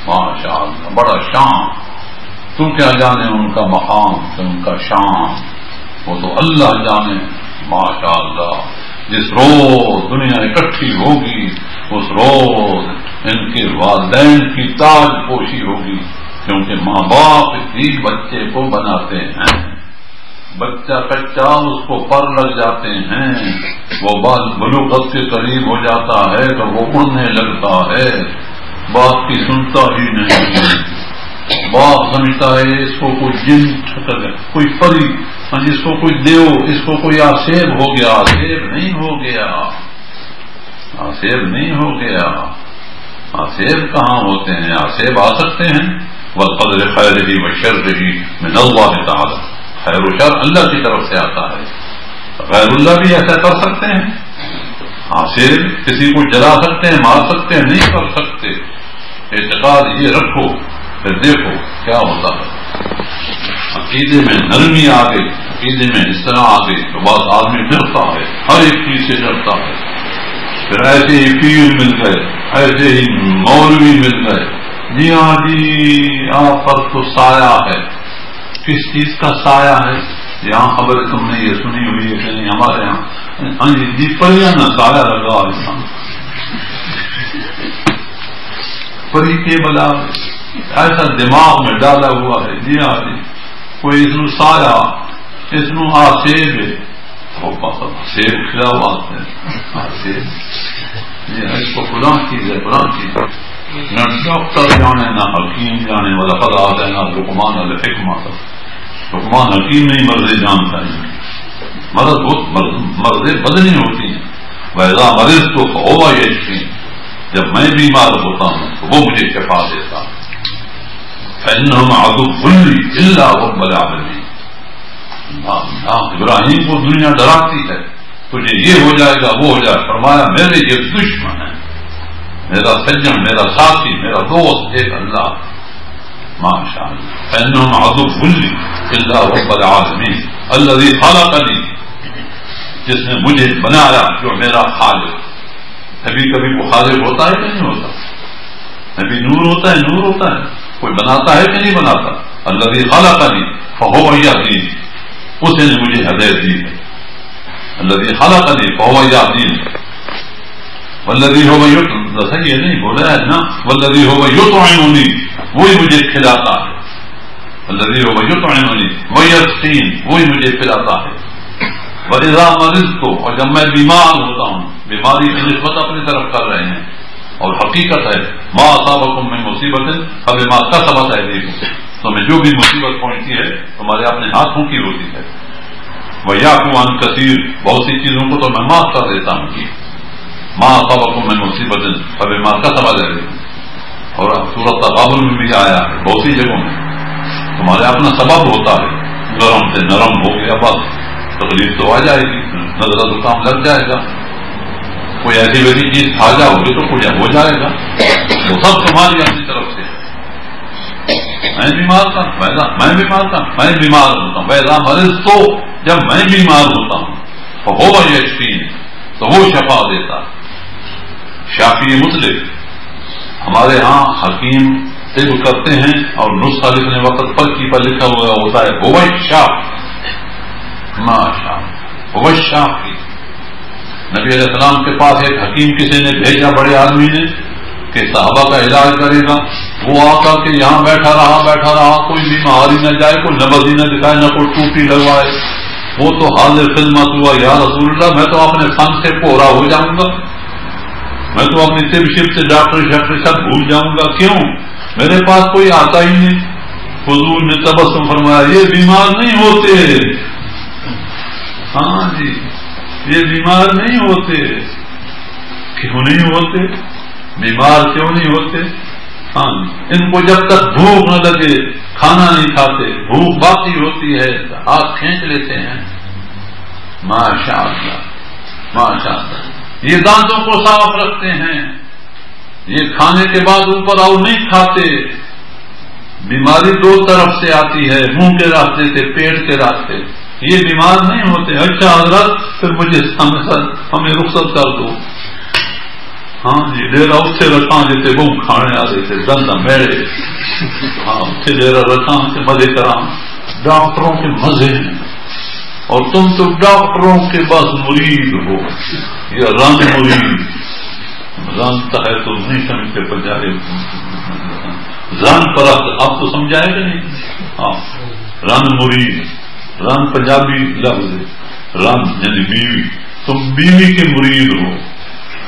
ماشاءاللہ، بڑا شان۔ تو کیا جانے ان کا مقام، ان کا شان، وہ تو اللہ جانے ماشاءاللہ۔ جس روز دنیا اکٹھی ہوگی اس روز ان کے والدین کی تاج پوشی ہوگی، کیونکہ ماں باپ ہی بچے کو بناتے ہیں، بچہ کچا اس کو پر لگ جاتے ہیں، وہ بلوغت کے قریب ہو جاتا ہے تو وہ اڑنے لگتا ہے، بات کی سنتا ہی نہیں، باپ سمجھتا ہے اس کو کوئی جن کوئی پری، جس کو کوئی دیو، اس کو کوئی آسیب ہو گیا، آسیب نہیں ہو گیا، آسیب نہیں ہو گیا، آسیب کہاں ہوتے ہیں؟ آسیب آ سکتے ہیں والقدر خیرہ وشرہ من اللہ تعالی، خیر و شر اللہ کی طرف سے آتا ہے، غیر اللہ بھی ایسا کر سکتے ہیں، آسیب کسی کو جلا سکتے ہیں، مار سکتے ہیں، نہیں کر سکتے، اعتقاد یہ رکھو، پھر دیکھو کیا ہوتا ہے. عقیدے میں نرمی آ گئی، عقیدے میں اس طرح آ گئی تو بعض آدمی ڈرتا ہے، ہر ایک چیز سے ڈرتا ہے. پھر ایسے ہی پیر مل گئے، ایسے ہی مولوی مل گئے، جی ہاں جی آپ پر تو سایہ ہے. کس چیز کا سایہ ہے؟ یہاں خبر تم نے یہ سنی ہوئی ہے کہ نہیں ہمارے یہاں؟ ہاں جی پڑھیا نا سایہ لگا پری کے بلا ایسا دماغ میں ڈالا ہوا ہے. جی ہاں جی کوئی اس سایہ، اس سیب ہے، سیب کھلا ہوا ہے، اس کو فلاں چیز ہے، فلاں چیز ہے. نہ ڈاکٹر جانے نہ حکیم جانے والا پتا آتا ہے، نہ لقمان الحکمہ. لقمان حکیم نہیں، مرض جانتا ہے. مرض بدنی ہوتی ہیں. ویزا مریض تو ہوا یہ جب میں بیمار ہوتا ہوں تو وہ مجھے شفا دیتا. فإنهم عدو لي إلا رب العالمين. ابراہیم کو دنیا ڈراتی ہے تجھے یہ ہو جائے گا وہ ہو جائے. فرمایا میرے یہ دشمن ہے، میرا سجن، میرا ساتھی، میرا دوست ایک اللہ. ماشاء اللہ. فإنهم عدو لي إلا رب العالمين الذي خلقني، جس نے مجھے بنایا، جو میرا خالق. کبھی کبھی وہ خالق ہوتا ہے کہ نہیں ہوتا؟ نبی نور ہوتا ہے، نور ہوتا ہے. کوئی بناتا ہے کہ نہیں بناتا؟ الذی خلقنی فہو یہدین، اس نے مجھے ہدایت دی ہے. الذی خلقنی فہو یہدین والذی هو یطعمنی، صحیح نہیں بولا ہے نا؟ والذی هو یطعمنی، وہی مجھے کھلاتا ہے. الذی هو یطعمنی ویسقین، وہی مجھے پلاتا ہے. وَإِذَا مَرِضْتُ، اور جب میں بیمار ہوتا ہوں. بیماری کی نسبت اپنی طرف کر رہے ہیں اور حقیقت ہے ما اصابکم من مصیبت فبما کسبت ایدیکم، تمہیں جو بھی مصیبت پہنچتی ہے تمہارے اپنے ہاتھوں کی ہوتی ہے. وَيَعْفُو عَنْ كَثِيرٍ، بہت سی چیزوں کو تو میں معاف کر دیتا ہوں. ما اصابکم من مصیبت فبما کسبت ایدیکم. اور سورۃ تغابن میں بھی آیا ہے بہت سی جگہوں میں تمہارے اپنا سبب ہوتا ہے. گرم سے نرم ہو گیا بس تکلیف تو آ جائے گی، نظرہ زکام لگ جائے گا، کوئی ایسی ویسی چیز کھا جاؤ گے تو کچھ ہو جائے گا. وہ سب تمہاری اپنی طرف سے. میں بیمار تھا، میں بیمار تھا، میں بیمار ہوتا ہوں. ویزا مریض تو جب میں بیمار ہوتا ہوں تو ہو یشفین، تو وہ شفا دیتا. شافی مطلق. ہمارے ہاں حکیم طب کرتے ہیں اور نسخہ لکھنے وقت پکی پر لکھا ہوا ہوتا ہے وہ شاف. ماشاء اللہ، وہ شافی. نبی علیہ السلام کے پاس ایک حکیم کسی نے بھیجا، بڑے آدمی نے، کہ صحابہ کا علاج کرے گا. وہ آ کر کے یہاں بیٹھا رہا، کوئی بیماری نہ جائے، کوئی نبضی نہ دکھائے، نہ کوئی ٹوٹی لگوائے. وہ تو حاضر خدمت ہوا، یا رسول اللہ میں تو اپنے فن سے پورا ہو جاؤں گا، میں تو اپنی طب شپ سے ڈاکٹر سب بھول جاؤں گا. کیوں؟ میرے پاس کوئی آتا ہی نہیں. حضور نے تبسم فرمایا یہ بیمار نہیں ہوتے. ہاں جی یہ بیمار نہیں ہوتے. کیوں نہیں ہوتے؟ بیمار کیوں نہیں ہوتے؟ ہاں ان کو جب تک بھوک نہ لگے کھانا نہیں کھاتے، بھوک باقی ہوتی ہے ہاتھ کھینچ لیتے ہیں. ماشاء اللہ، ماشاء اللہ. یہ دانتوں کو صاف رکھتے ہیں، یہ کھانے کے بعد اوپر اور نہیں کھاتے. بیماری دو طرف سے آتی ہے، منہ کے راستے سے، پیٹ کے راستے. یہ بیمار نہیں ہوتے. اچھا حضرت پھر مجھے ہمیں رخصت کر دو. ہاں جی ڈیرا اتنے رکھا جیتے وہ کھانے آ رہے تھے دند میڑے. ہاں اتنے ڈیرا رکھا سے مزے کرا. ڈاکٹروں کے مزے ہیں اور تم تو ڈاکٹروں کے بس مرید ہو. یہ رنگ مرید، رنگ ہے تو نہیں سمجھتے پنجابی رنگ پرست. آپ تو سمجھائے گا نہیں. ہاں رنگ مرید، رنگ پنجابی لفظ ہے، رنگ یعنی بیوی. تم بیوی کے مرید ہو.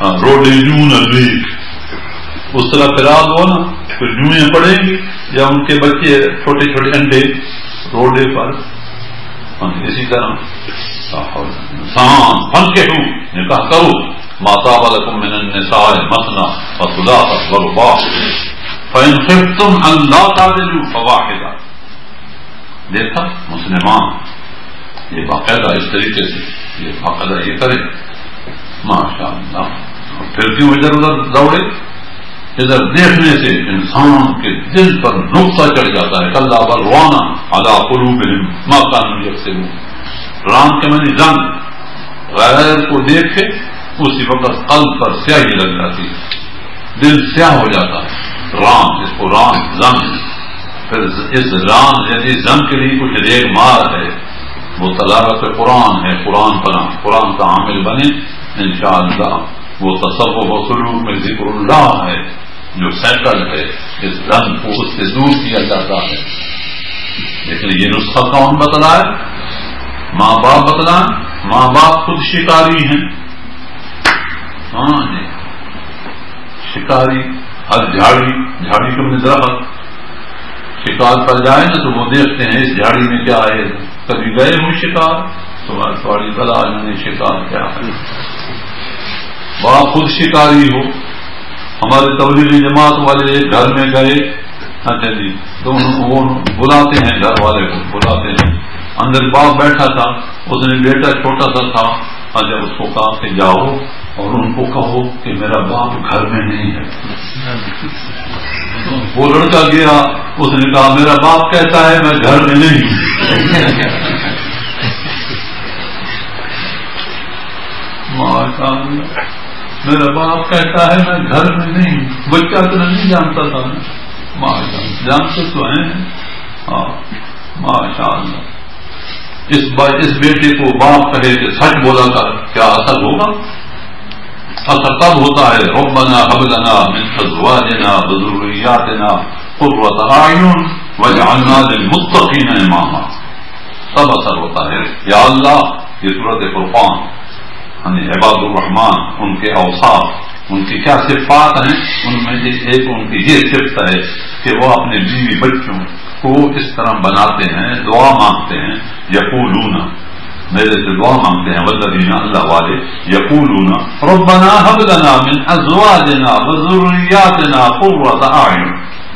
ہاں روڈے جوں نہ لیک اس طرح فراغ ہو نا تو جوئیں پڑیں گی یا ان کے بچے چھوٹے چھوٹے انڈے روڈے پر. اسی طرح فن کے ہوں نکاح کرو. ماتا بالکم من النساء مثنى وثلاث ورباع فإن خفتم أن لا تعدلوا فواحدة. دیکھا مسلمان یہ باقاعدہ اس طریقے سے یہ باقاعدہ یہ کرے. ماشاء اللہ. پھر کیوں ادھر ادھر دوڑے؟ ادھر دیکھنے سے انسان کے دل پر نقطہ چڑھ جاتا ہے. کلا بل ران علی قلوبہم ما کانوا یکسبون. ران کے معنی رنگ. غیر کو دیکھے اسی وقت قلب پر سیاہی لگ جاتی ہے, دل سیاہ ہو جاتا ہے. ران, اس کو ران زنگ. پھر اس ران یعنی زنگ کے لیے کچھ ریگ مار ہے, وہ تلاوت قرآن ہے. قرآن کا عامل بنے انشاءاللہ. وہ تصوف و سلوک میں ذکر اللہ ہے جو سیٹل ہے. اس رنگ کو اس سے دور کیا جاتا ہے. لیکن یہ نسخہ کون بتلائے؟ ماں باپ بتلائیں. ماں باپ خود شکاری ہیں. ہاں جی, شکاری. ہر جھاڑی کو درخت شکار پر جائے نا تو وہ دیکھتے ہیں اس جھاڑی میں کیا ہے. کبھی گئے ہوں شکار, تمہاری بلا نے شکار کیا ہے. باپ خود شکاری ہو. ہمارے تبلیغی جماعت والے ایک گھر میں گئے, اچھا جی, تو وہ بلاتے ہیں, گھر والے کو بلاتے ہیں. اندر باپ بیٹھا تھا, اس نے بیٹا چھوٹا سا تھا. اچھا, اس کو کہا کہ جاؤ اور ان کو کہو کہ میرا باپ گھر میں نہیں ہے. وہ لڑکا گیا, اس نے کہا میرا باپ کہتا ہے میں گھر میں نہیں ہوں. میرا باپ کہتا ہے میں گھر میں نہیں ہوں. بچہ تو نہیں جانتا تھا, جانتے تو ہیں. ہاں ماشاء اللہ. اس بیٹے کو باپ کہے کہ سچ بولا کر, کیا اثر ہوگا؟ اثر تب ہوتا ہے ربنا هب لنا من ازواجنا وذرياتنا قرة اعین واجعلنا للمتقین اماما. تب اثر ہوتا ہے. یا اللہ, یہ سورۃ فرقان یعنی عباد الرحمان, ان کے اوصاف, ان کی کیا صفات ہیں, ان میں ایک ان کی یہ صفت ہے کہ وہ اپنے بیوی بچوں کو اس طرح بناتے ہیں, دعا مانگتے ہیں. یقولون, میرے سے دعا مانگتے ہیں. والذین, اللہ والے, یقولون ربنا هب لنا من ازواجنا وذرياتنا قرة اعین.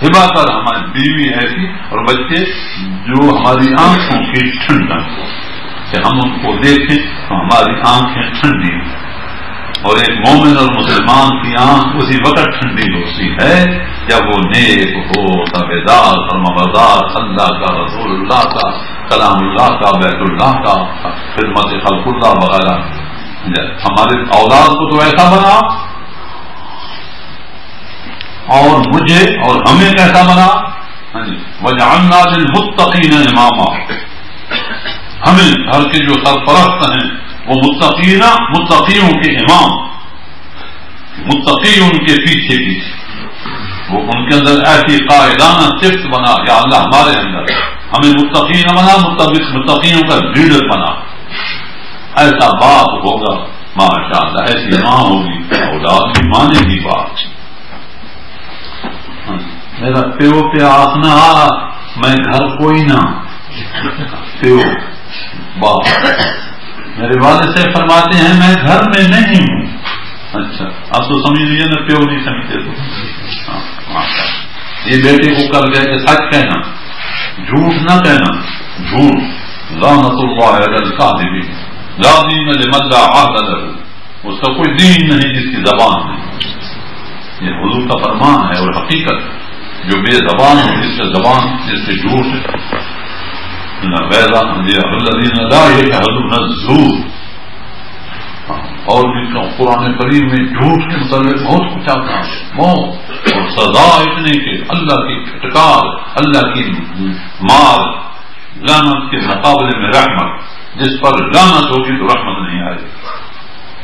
ہبا کر ہماری بیوی ایسی اور بچے جو ہماری آنکھوں کی ٹھنڈک ہو, کہ ہم ان کو دیکھیں تو ہماری آنکھیں ٹھنڈی ہوں. اور ایک مومن اور مسلمان کی آنکھ اسی وقت ٹھنڈی ہوتی ہے جب وہ نیک ہو, تابعدار, فرمانبردار, اللہ کا, رسول اللہ کا, کلام اللہ کا, بیت اللہ کا, خدمت خلق اللہ وغیرہ. ہمارے اولاد کو تو ایسا بنا, اور مجھے اور ہمیں کیسا بنا. وجعلنا للمتقین اماما. ہمیں گھر کے جو سرپرست ہیں وہ متقیوں کے امام, متقی ان کے پیچھے پیچھے. وہ ان کے اندر ایسی قائدانہ صفت بنا. یا اللہ ہمارے اندر ہمیں متقی نہ بنا, متقیوں کا لیڈر بنا. ایسا باپ ہوگا ماشاء اللہ, ایسی ماں ہوگی, اولاد بھی مانے گی بات. میرا پیو پہ آسنا میں گھر کوئی نہ. پیو باپ میرے والد سے فرماتے ہیں میں گھر میں نہیں ہوں. اچھا, اب تو سمجھ لیجیے نا, پیو نہیں سمجھتے تو. یہ بیٹے کو کر گئے کہ سچ کہنا, جھوٹ نہ کہنا. جھوٹ لعنت اللہ علی الکاذبین لا دین لمن لا عہد لہ. اس کا کوئی دین نہیں جس کی زبان نہیں. یہ حضور کا فرمان ہے اور حقیقت. جو بے زبان ہو, جس سے زبان, جس سے جھوٹ, الذین لا یشہدون الزور. اور بھی قرآن کریم میں جھوٹ کے متعلق بہت کچھ آتا ہے. موت اور سزا اتنے کہ اللہ کی پھٹکار, اللہ کی مار, لعنت کے مقابلے میں رحمت. جس پر لعنت ہوگی تو رحمت نہیں آئے گی,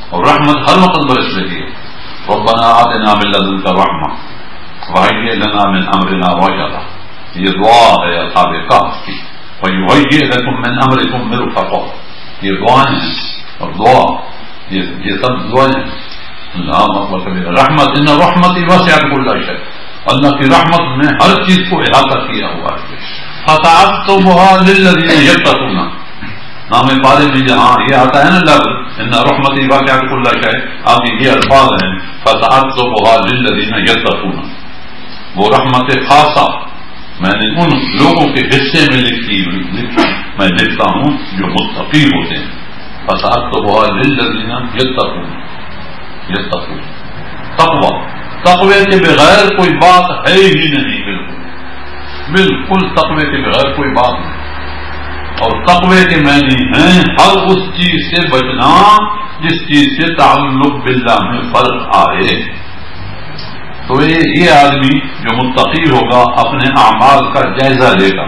اور رحمت ہر وقت برس رہی ہے. ربنا آتنا من لدنک رحمہ وہیئ لنا من امرنا رشدا. یہ دعا ہے اصحاب کہف کی. وَيُهَيِّئْ لَكُم مِّنْ أَمْرِكُم مِّرْفَقًا. یہ دعائیں ہیں, اور دعا یہ سب دعائیں. اللہ اکبر کبیرہ. رحمت, ان رحمتی وسعت كل شيء. اللہ کی رحمت نے ہر چیز کو احاطہ کیا ہوا ہے. فَسَأَكْتُبُهَا لِلَّذِينَ يَتَّقُونَ. نام پارے میں جہاں یہ آتا ہے نا لفظ ان رحمتی وسعت كل شيء, آگے یہ الفاظ ہیں فَسَأَكْتُبُهَا لِلَّذِينَ يَتَّقُونَ. وہ رحمت خاصہ میں نے ان لوگوں کے حصے میں لکھی میں لکھتا ہوں جو متقی ہوتے ہیں. فسأكتبها للذین یتقون. تقوی تقوی کے بغیر کوئی بات ہے ہی نہیں، بالکل تقوی کے بغیر کوئی بات نہیں. اور تقوی کے معنی ہیں ہر اس چیز سے بچنا جس چیز سے تعلق باللہ میں فرق آئے. تو یہ آدمی جو متقی ہوگا اپنے اعمال کا جائزہ لے گا،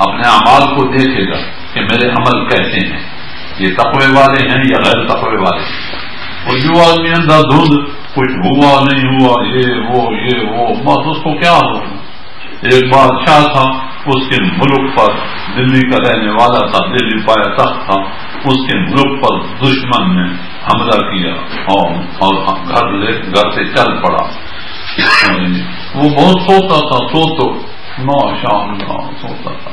اپنے اعمال کو دیکھے گا کہ میرے عمل کیسے ہیں، یہ تقوی والے ہیں یا غیر تقوی والے. اور جو آدمی اندھا دھند کچھ ہوا نہیں ہوا یہ وہ بس اس کو کیا ہو. ایک بادشاہ تھا، اس کے ملک پر، دلی کا رہنے والا تھا، دلی پایا تخت تھا، اس کے ملک پر دشمن نے حملہ کیا اور گھر سے چل پڑا. وہ بہت سوتا تھا، ماشاء اللہ سوتا تھا.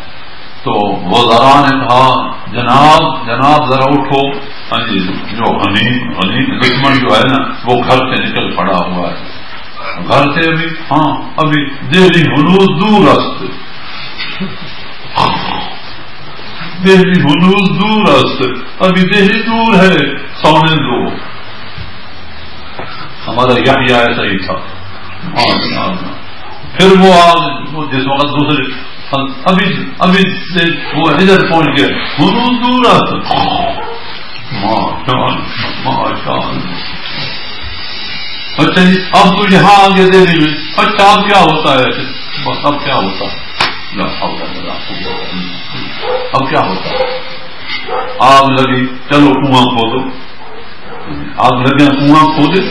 تو وزراء نے کہا جناب ذرا اٹھو. جو غنیم دشمن جو ہے نا وہ گھر سے نکل پڑا ہوا ہے. گھر سے ابھی دہلی ہنوز دور است، دہلی ہنوز دور است، ابھی دہلی دور ہے، سونے دو. ہمارا یحییٰ ایسا ہی تھا. پھر وہ جس وقت دوسرے ابھی وہ ادھر پہنچ گئے، ہنوز دور است. اچھا جی اب تو یہاں آگے دہلی میں، اچھا اب کیا ہوتا ہے؟ بس اب کیا ہوتا ہے؟ اب کیا ہوتا ہے؟ آگ لگی، چلو کنواں کھودو. آگ لگے کنواں کھودے،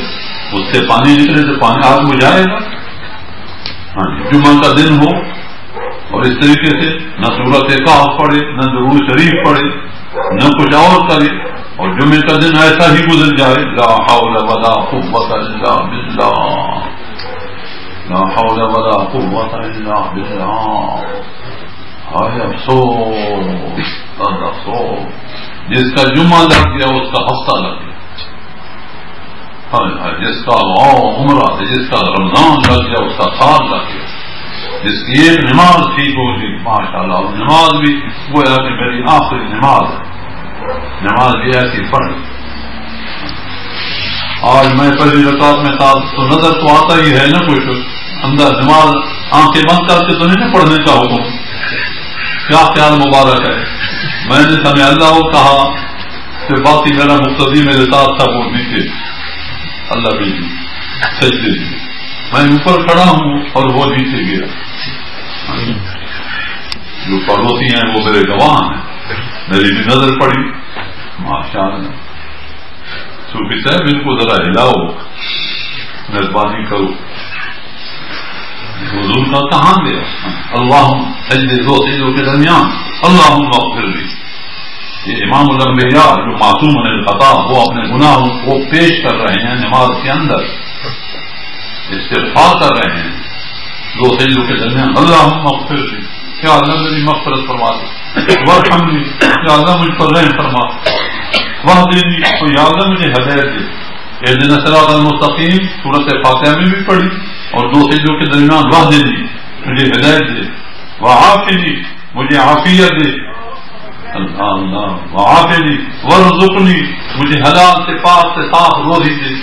اس سے پانی نکلے تو پانی آگ بجھائے گا. جمعہ کا دن ہو اور اس طریقے سے نہ سورت کہف پڑھے، نہ درود شریف پڑھے، نہ کچھ اور کرے، اور جمعے کا دن ایسا ہی گزر جائے. لا حول ولا قوت الا باللہ، لا حول ولا قوت الا باللہ. ہائے افسوس، افسوس، جس کا جمعہ لگ گیا اس کا ہفتہ لگ گیا. جس کا عمرہ، جس کا رمضان لگ گیا اس کا سال لگ گیا. جس کی ایک نماز ٹھیک ہوگی ماشاء اللہ، اور نماز بھی گویا کہ میری آخری نماز ہے، نماز بھی ایسی پڑھی. آج میں پہلی رکعت میں تھا تو نظر تو آتا ہی ہے نا کچھ اندر. نماز آنکھیں بند کر کے تو نہیں پڑھنے کا حکم. کیا خیال مبارک ہے. میں نے سمع اللہ کہا کہ باقی میرا مقتدی میرے ساتھ تھا، وہ نیچے اللہ بھی سجدے دی، میں اوپر کھڑا ہوں اور وہ نیچے گیا. جو پڑوسی ہیں وہ میرے گواہ ہیں، میری بھی نظر پڑی. ماشاء اللہ صوفی صاحب ان کو ذرا ہلاؤ، مہربانی کرو. حضور کا کہاں گیا؟ اللہم سجدے دو سجدوں کے درمیان اللہم اغفر لی. یہ امام الانبیاء جو معصوم عن الخطا، وہ اپنے گناہوں کو پیش کر رہے ہیں نماز کے اندر، استغفار کر رہے ہیں دو سجدوں کے درمیان. اللہم اغفر لی، کیا اللہ میری مغفرت فرما دے. وارحمنی، یا اللہ مجھ پر رحم فرما. واہدنی، تو یا اللہ مجھے ہدایت دے. اہدنا الصراط المستقیم سورۃ فاتحہ میں بھی پڑھی، اور دو سجدوں کے درمیان واہدنی، مجھے ہدایت دے. وعافنی، مجھے عافیت دے. اللہ وعافنی وارزقنی، مجھے حلال سے پاک سے صاف روزی دے.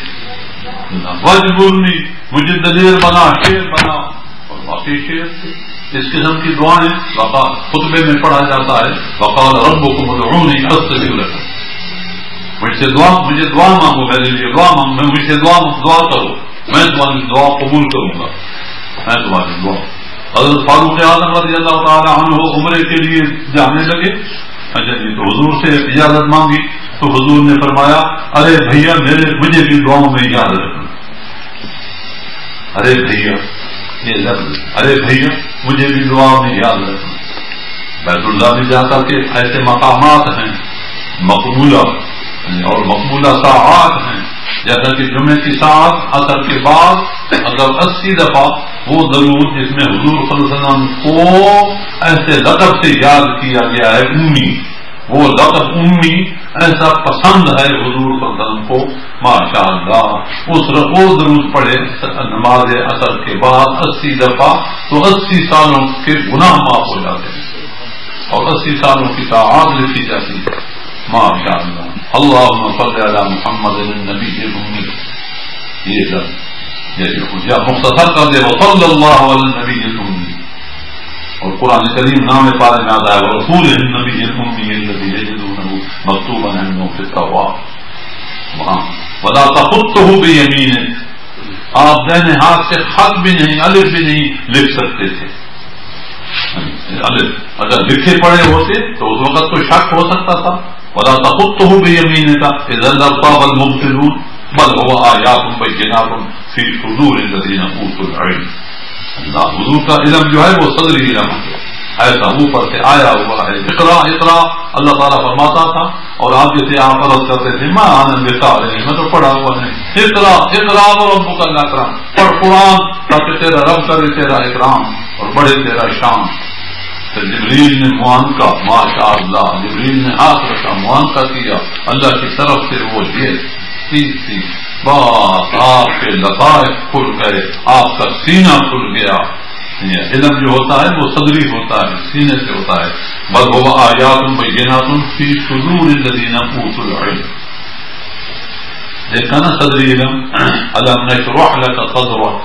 واجبرنی، مجھے دلیر بنا، شیر بنا. اور باقی شیر اس قسم کی دعائیں خطبے میں پڑھا جاتا ہے. وقال ربکم ادعونی استجب لکم. مجھ سے دعا مانگو، میرے لیے دعا مانگو، مجھ سے دعا کرو، میں تمہاری دعا قبول کروں گا، میں تمہاری دعا. حضرت فاروق اعظم رضی اللہ تعالی عنہ عمرے کے لیے جانے لگے. اچھا جی، تو حضور سے اجازت مانگی تو حضور نے فرمایا ارے بھیا مجھے بھی دعاؤں میں یاد رکھنا. ارے بھیا، یہ لفظ ارے بھیا مجھے بھی دعاؤں میں یاد رکھنا. بیت اللہ میں جا کر کے ایسے مقامات ہیں مقبولہ اور مقبولہ ساعات ہیں، جیسا کہ جمعے کی ساعت اثر کے بعد اگر 80 دفعہ وہ ضرور جس میں حضور صلی اللہ علیہ وسلم کو ایسے لقب سے یاد کیا گیا ہے امی. وہ لقب امی ایسا پسند ہے حضور صلی اللہ علیہ وسلم کو ماشاء اللہ. اس رقو ضرور پڑھے نماز اثر کے بعد 80 دفعہ تو 80 سالوں کے گناہ معاف ہو جاتے ہیں اور 80 سالوں کی ساعات لکھی جاتی ہے ماشاء اللہ. اللہم صلی علی محمد النبی المی. یہ لفظ یا مختصر کر دے وصلی اللہ علی النبی الأمی، اور قرآن کریم نام پارے میں آتا ہے ورسول النبی الأمی الذی یجدونہ مکتوبا عنده فی التوراۃ ولا تخطه بیمینک، آپ دائیں ہاتھ سے خط بھی نہیں، الف بھی نہیں لکھ سکتے تھے. الف اگر لکھے پڑے ہوتے تو اس وقت تو شک ہو سکتا تھا. ولا تخطه بیمینک اذا لارتاب المبطلون بل هو آیات بینات فی صدور الذین اوتوا العلم. اللہ حضور کا علم جو ہے وہ صدری علم ہے، ایسا اوپر سے آیا ہوا ہے. اقرا اقرا اللہ تعالیٰ فرماتا تھا، اور آپ جیسے آپ عرض کرتے تھے ماں آنند میں تو پڑھا ہوا نہیں. اقرا اقرا وربک الاکرم، پڑھ قرآن تاکہ تیرا رب کرے تیرا اکرام اور بڑھے تیرا شان. پھر جبریل نے معانقہ، ماشاء اللہ جبریل نے ہاتھ رکھا، معانقہ کیا اللہ کی طرف سے، وہ یہ تھی بات آپ کے لطائف کھل گئے، آپ کا سینہ کھل گیا. علم جو ہوتا ہے وہ صدری ہوتا ہے، سینے سے ہوتا ہے. بل هو آیات بینات فی صدور الذین اوتوا العلم. دیکھا نا صدری علم، الم نشرح لک صدرک،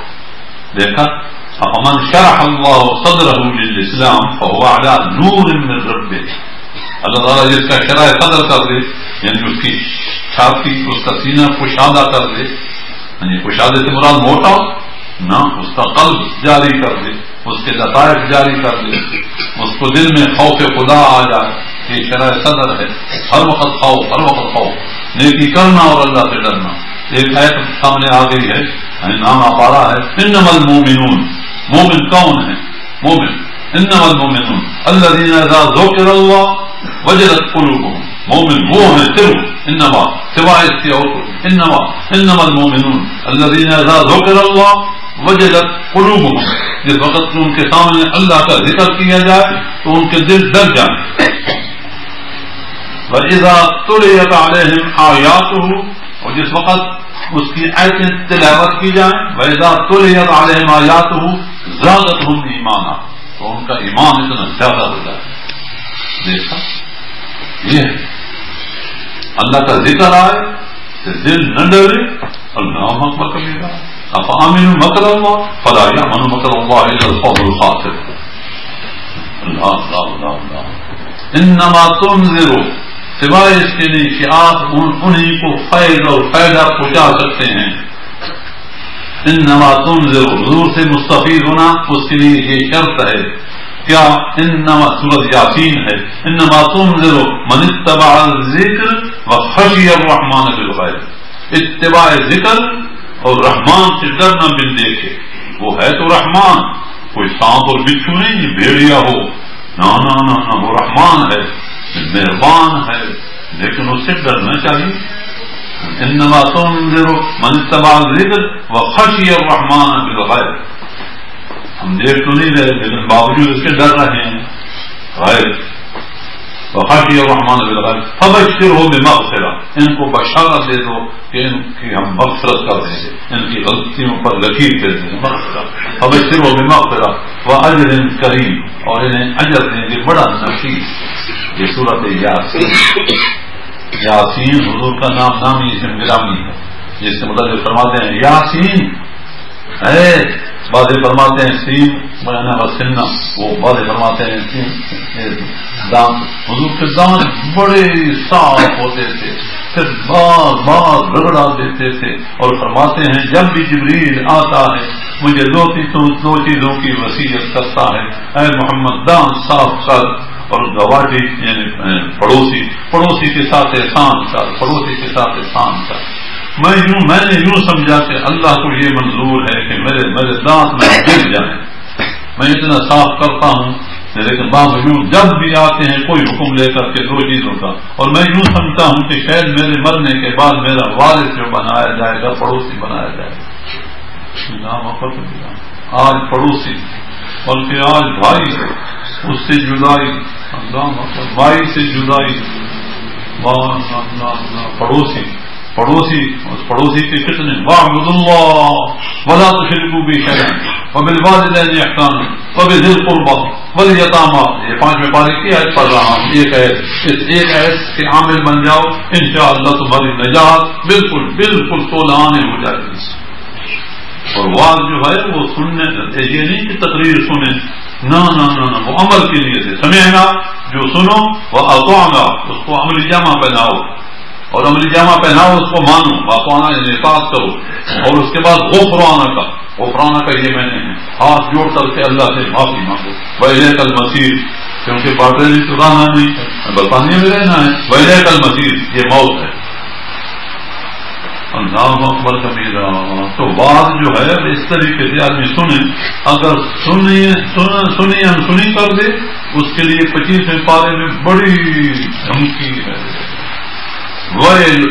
دیکھا فمن شرح اللہ صدرہ للاسلام فهو علی نور من ربہ. اللہ تعالیٰ جس کا شرح صدر کر دے، یعنی اس کی چھاتی، اس کا سینہ کشادہ کر دے، یعنی کشادے سے مراد موٹا نہ، اس کا قلب جاری کر دے، اس کے لطائف جاری کر دے، اس کو دل میں خوف خدا آ جائے. یہ شرح صدر ہے، ہر وقت خوف، ہر وقت خوف، نیکی کرنا اور اللہ سے ڈرنا. ایک آیت سامنے آ گئی ہے، نام آپ آ رہا ہے انما المؤمنون. مومن کون ہے؟ مومن انما المؤمنون الذین اذا ذکر اللہ وجلت قلوبهم. مومن وہ ہیں صرف، انما سوائے اس کے اور انما المؤمنون الذین اذا ذکر اللہ وجلت قلوبهم، جس وقت ان کے سامنے اللہ کا ذکر کیا جائے تو ان کے دل ڈر جائیں. وَإِذَا تُلِيَتْ عَلَيْهِمْ آيَاتُهُ، اور جس وقت اس کی آیتیں تلاوت کی جائیں، وَإِذَا تُلِيَتْ عَلَيْهِمْ آيَاتُهُ زَادَتْهُمْ ایمانا، تو ان کا ایمان اتنا زیادہ ہو جائے. دیکھا یہ اللہ کا ذکر آئے تو دل نہ ڈرے، اللہ اکبر کبیرہ. افامنوا مکر اللہ فلا یامن مکر اللہ الا القوم الخاسرون. اللہ اللہ اللہ اللہ. انما تنذر، سوائے اس کے نہیں کہ آپ انہیں کو فیض اور فائدہ پہنچا سکتے ہیں. انما تنذر، حضور سے مستفید ہونا اس کے لیے یہ شرط ہے. کیا؟ انما سورۃ یاسین ہے، انما تنذر من اتبع الذکر وخشی الرحمن بالغیب. اتباع ذکر اور رحمان سے ڈرنا بن دیکھے. وہ ہے تو رحمان، کوئی سانپ اور بچھو نہیں، بھیڑیا ہو، نہ نہ نہ نہ، وہ رحمان ہے، مہربان ہے، لیکن اس سے ڈرنا چاہیے. انما تنذر من اتبع الذکر وخشی الرحمن بالغیب. ہم دیکھ تو نہیں رہے لیکن باوجود اس کے ڈر رہے ہیں. غیب وخشی الرحمن بالغیب فبشرہ بمغفرہ، ان کو بشارت دے دو کہ ان کی ہم مغفرت کر دیں گے، ان کی غلطیوں پر لکیر دے دیں گے. فبشرہ بمغفرہ واجر کریم، اور انہیں اجر دیں گے بڑا نفیس. یہ سورۃ یاسین. یاسین حضور کا نام نامی اسم گرامی ہے، جس سے مطلب فرماتے ہیں یاسین ہے، بعض فرماتے ہیں سین بیانہ وسنہ، وہ بعض فرماتے ہیں دان. حضور کے دان بڑے صاف ہوتے تھے، پھر بار بار رگڑا دیتے تھے، اور فرماتے ہیں جب بھی جبریل آتا ہے مجھے دو چیزوں کی وصیت کرتا ہے، اے محمد دان صاف کر اور گواٹی یعنی پڑوسی کے ساتھ احسان کر، پڑوسی کے ساتھ احسان کر. میں نے یوں سمجھا کہ اللہ کو یہ منظور ہے کہ میرے دانت میں گر جائیں. میں اتنا صاف کرتا ہوں، لیکن باوجود جب بھی آتے ہیں کوئی حکم لے کر کے دو چیزوں کا، اور میں یوں سمجھتا ہوں کہ شاید میرے مرنے کے بعد میرا وارث جو بنایا جائے گا پڑوسی بنایا جائے گا. آج پڑوسی بلکہ آج بھائی، اس سے جدائی، بھائی سے جدائی، پڑوسی کے کتنے وَاعْبُدُوا اللَّهَ وَلَا تُشْرِكُوا بِهِ شَيْئًا وَبِالْوَالِدَيْنِ إِحْسَانًا وَبِذِي الْقُرْبَى وَالْيَتَامَى. یہ 5ویں پارے کی آیت پڑھ رہا ہوں. ایک آیت کے عامل بن جاؤ، انشاءاللہ تمہاری نجات بالکل بالکل تولانے ہو جائے گی. اور واضح جو ہے وہ سننے، یہ نہیں کہ تقریر سنیں، نہ وہ عمل کے لیے تھے. سمعنا جو سنو، وہ اطعنا اس کو عملی جامہ پہناؤ، اور عملی جامہ پہناؤ اس کو مانو، واطعنا یعنی اطاعت کرو. اور اس کے بعد غفرانہ کا یہ میں نے ہاتھ جوڑ کر کے اللہ سے معافی مانگو. وَإِلَيْكَ الْمَصِيرُ، کیونکہ باٹلی چرانا نہیں، برطانیہ میں رہنا ہے. وَإِلَيْكَ الْمَصِيرُ یہ موت ہے. اللہ اکبر کبیرہ. تو بات جو ہے اس طریقے سے آدمی سنے، اگر سنی کر دے اس کے لیے 25ویں پارے میں بڑی دھمکی ہے. ویل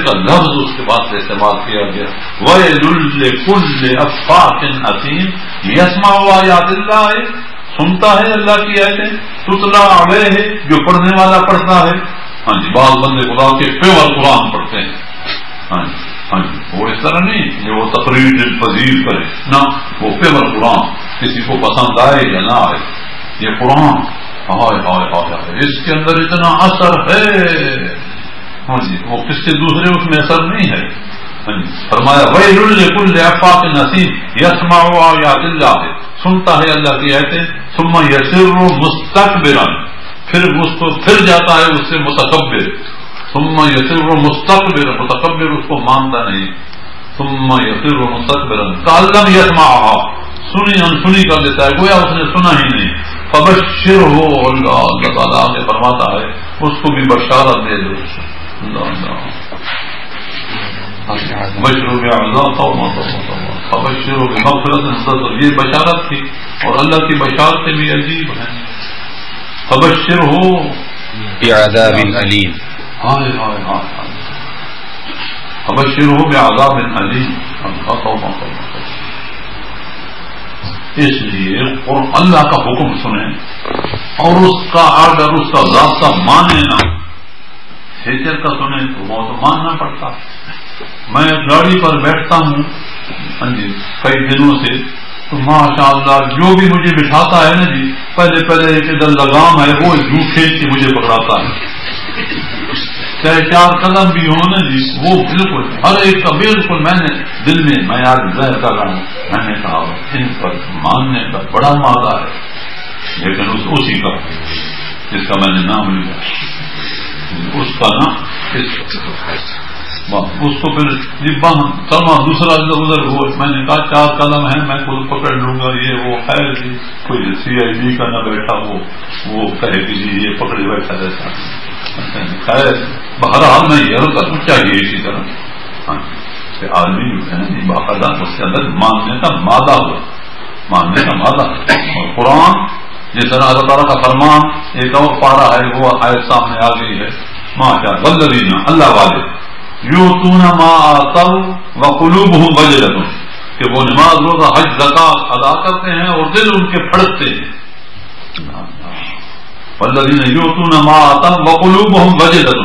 کا لفظ اس کے بعد سے استعمال کیا گیا. ویل لکل افاک اثیم یسمع آیات اللہ، سنتا ہے اللہ کی آیتیں، تتلا علیہ جو پڑھنے والا پڑھتا ہے. ہاں جی، بعض بندے خدا کے پیور قرآن پڑھتے ہیں. ہاں جی وہ اس طرح نہیں کہ وہ تقریر پذیر کرے، نہ وہ پیور قرآن کسی کو پسند آئے یا نہ آئے. یہ قرآن اس کے اندر اتنا اثر ہے. ہاں جی وہ کس سے دوسرے اس میں اثر نہیں ہے. ہاں جی فرمایا ویل لکل افاک اثیم یسمع آیات اللہ، سنتا ہے اللہ کی آیتیں. ثم یسر مستکبرا، پھر اس کو پھر جاتا ہے اس سے متکبر. ثم یسر مستکبر، متکبر اس کو مانتا نہیں. ثم یسر مستکبرا کأن لم یسمعها، سنی انسنی کر دیتا ہے گویا اس نے سنا ہی نہیں. فبشرہ، اللہ تعالیٰ نے فرماتا ہے اس کو بھی بشارت دے دو. بشروا بعذاب فبشروا بمغفرۃ، یہ بشارت تھی اور اللہ کی بشارتیں بھی عجیب ہیں. فبشرہ بعذاب علیم، فبشرہ بعذاب علیم. اس لیے اور اللہ کا حکم سنیں اور اس کا آرڈر، اس کا ضابطہ مانے نہ. ہیچر کا سنیں تو وہ تو ماننا پڑتا. میں گاڑی پر بیٹھتا ہوں ہاں جی کئی دنوں سے، تو ماشاء اللہ جو بھی مجھے بٹھاتا ہے نا جی، پہلے ایک ادھر لگام ہے وہ یوں کھینچ کے مجھے پکڑاتا ہے. چاہے 4 قدم بھی ہو نا جی، وہ بالکل ہر ایک کا بالکل. میں نے دل میں آج ظاہر کر رہا ہوں، میں نے کہا ان پر ماننے کا بڑا مادہ ہے، لیکن اسی کا جس کا میں نے نام لیا اس کا نا اس کو پھر چلنا دوسرا ادھر ہو. میں نے کہا 4 قدم ہے، میں خود پکڑ لوں گا. یہ وہ خیر جی کوئی CID کا نہ بیٹھا وہ کہے کہ جی یہ پکڑے بیٹھا رہتا. خیر بہرحال میں یہ کرنا چاہیے اسی طرح. ہاں آدمی جو ہے باقاعدہ اس کے اندر ماننے کا مادہ ہو، ماننے کا مادہ. اور قرآن جس طرح اللہ تعالیٰ کا فرمان ایک اور پارا ہے وہ آیت سامنے آ گئی ہے. ماشاء والذین، اللہ والے، یؤتون ما آتوا وقلوبهم وجلۃ، کہ وہ نماز روزہ حج زکات ادا کرتے ہیں اور دل ان کے پھڑکتے ہیں. والذین یؤتون ما آتوا وقلوبهم وجلۃ،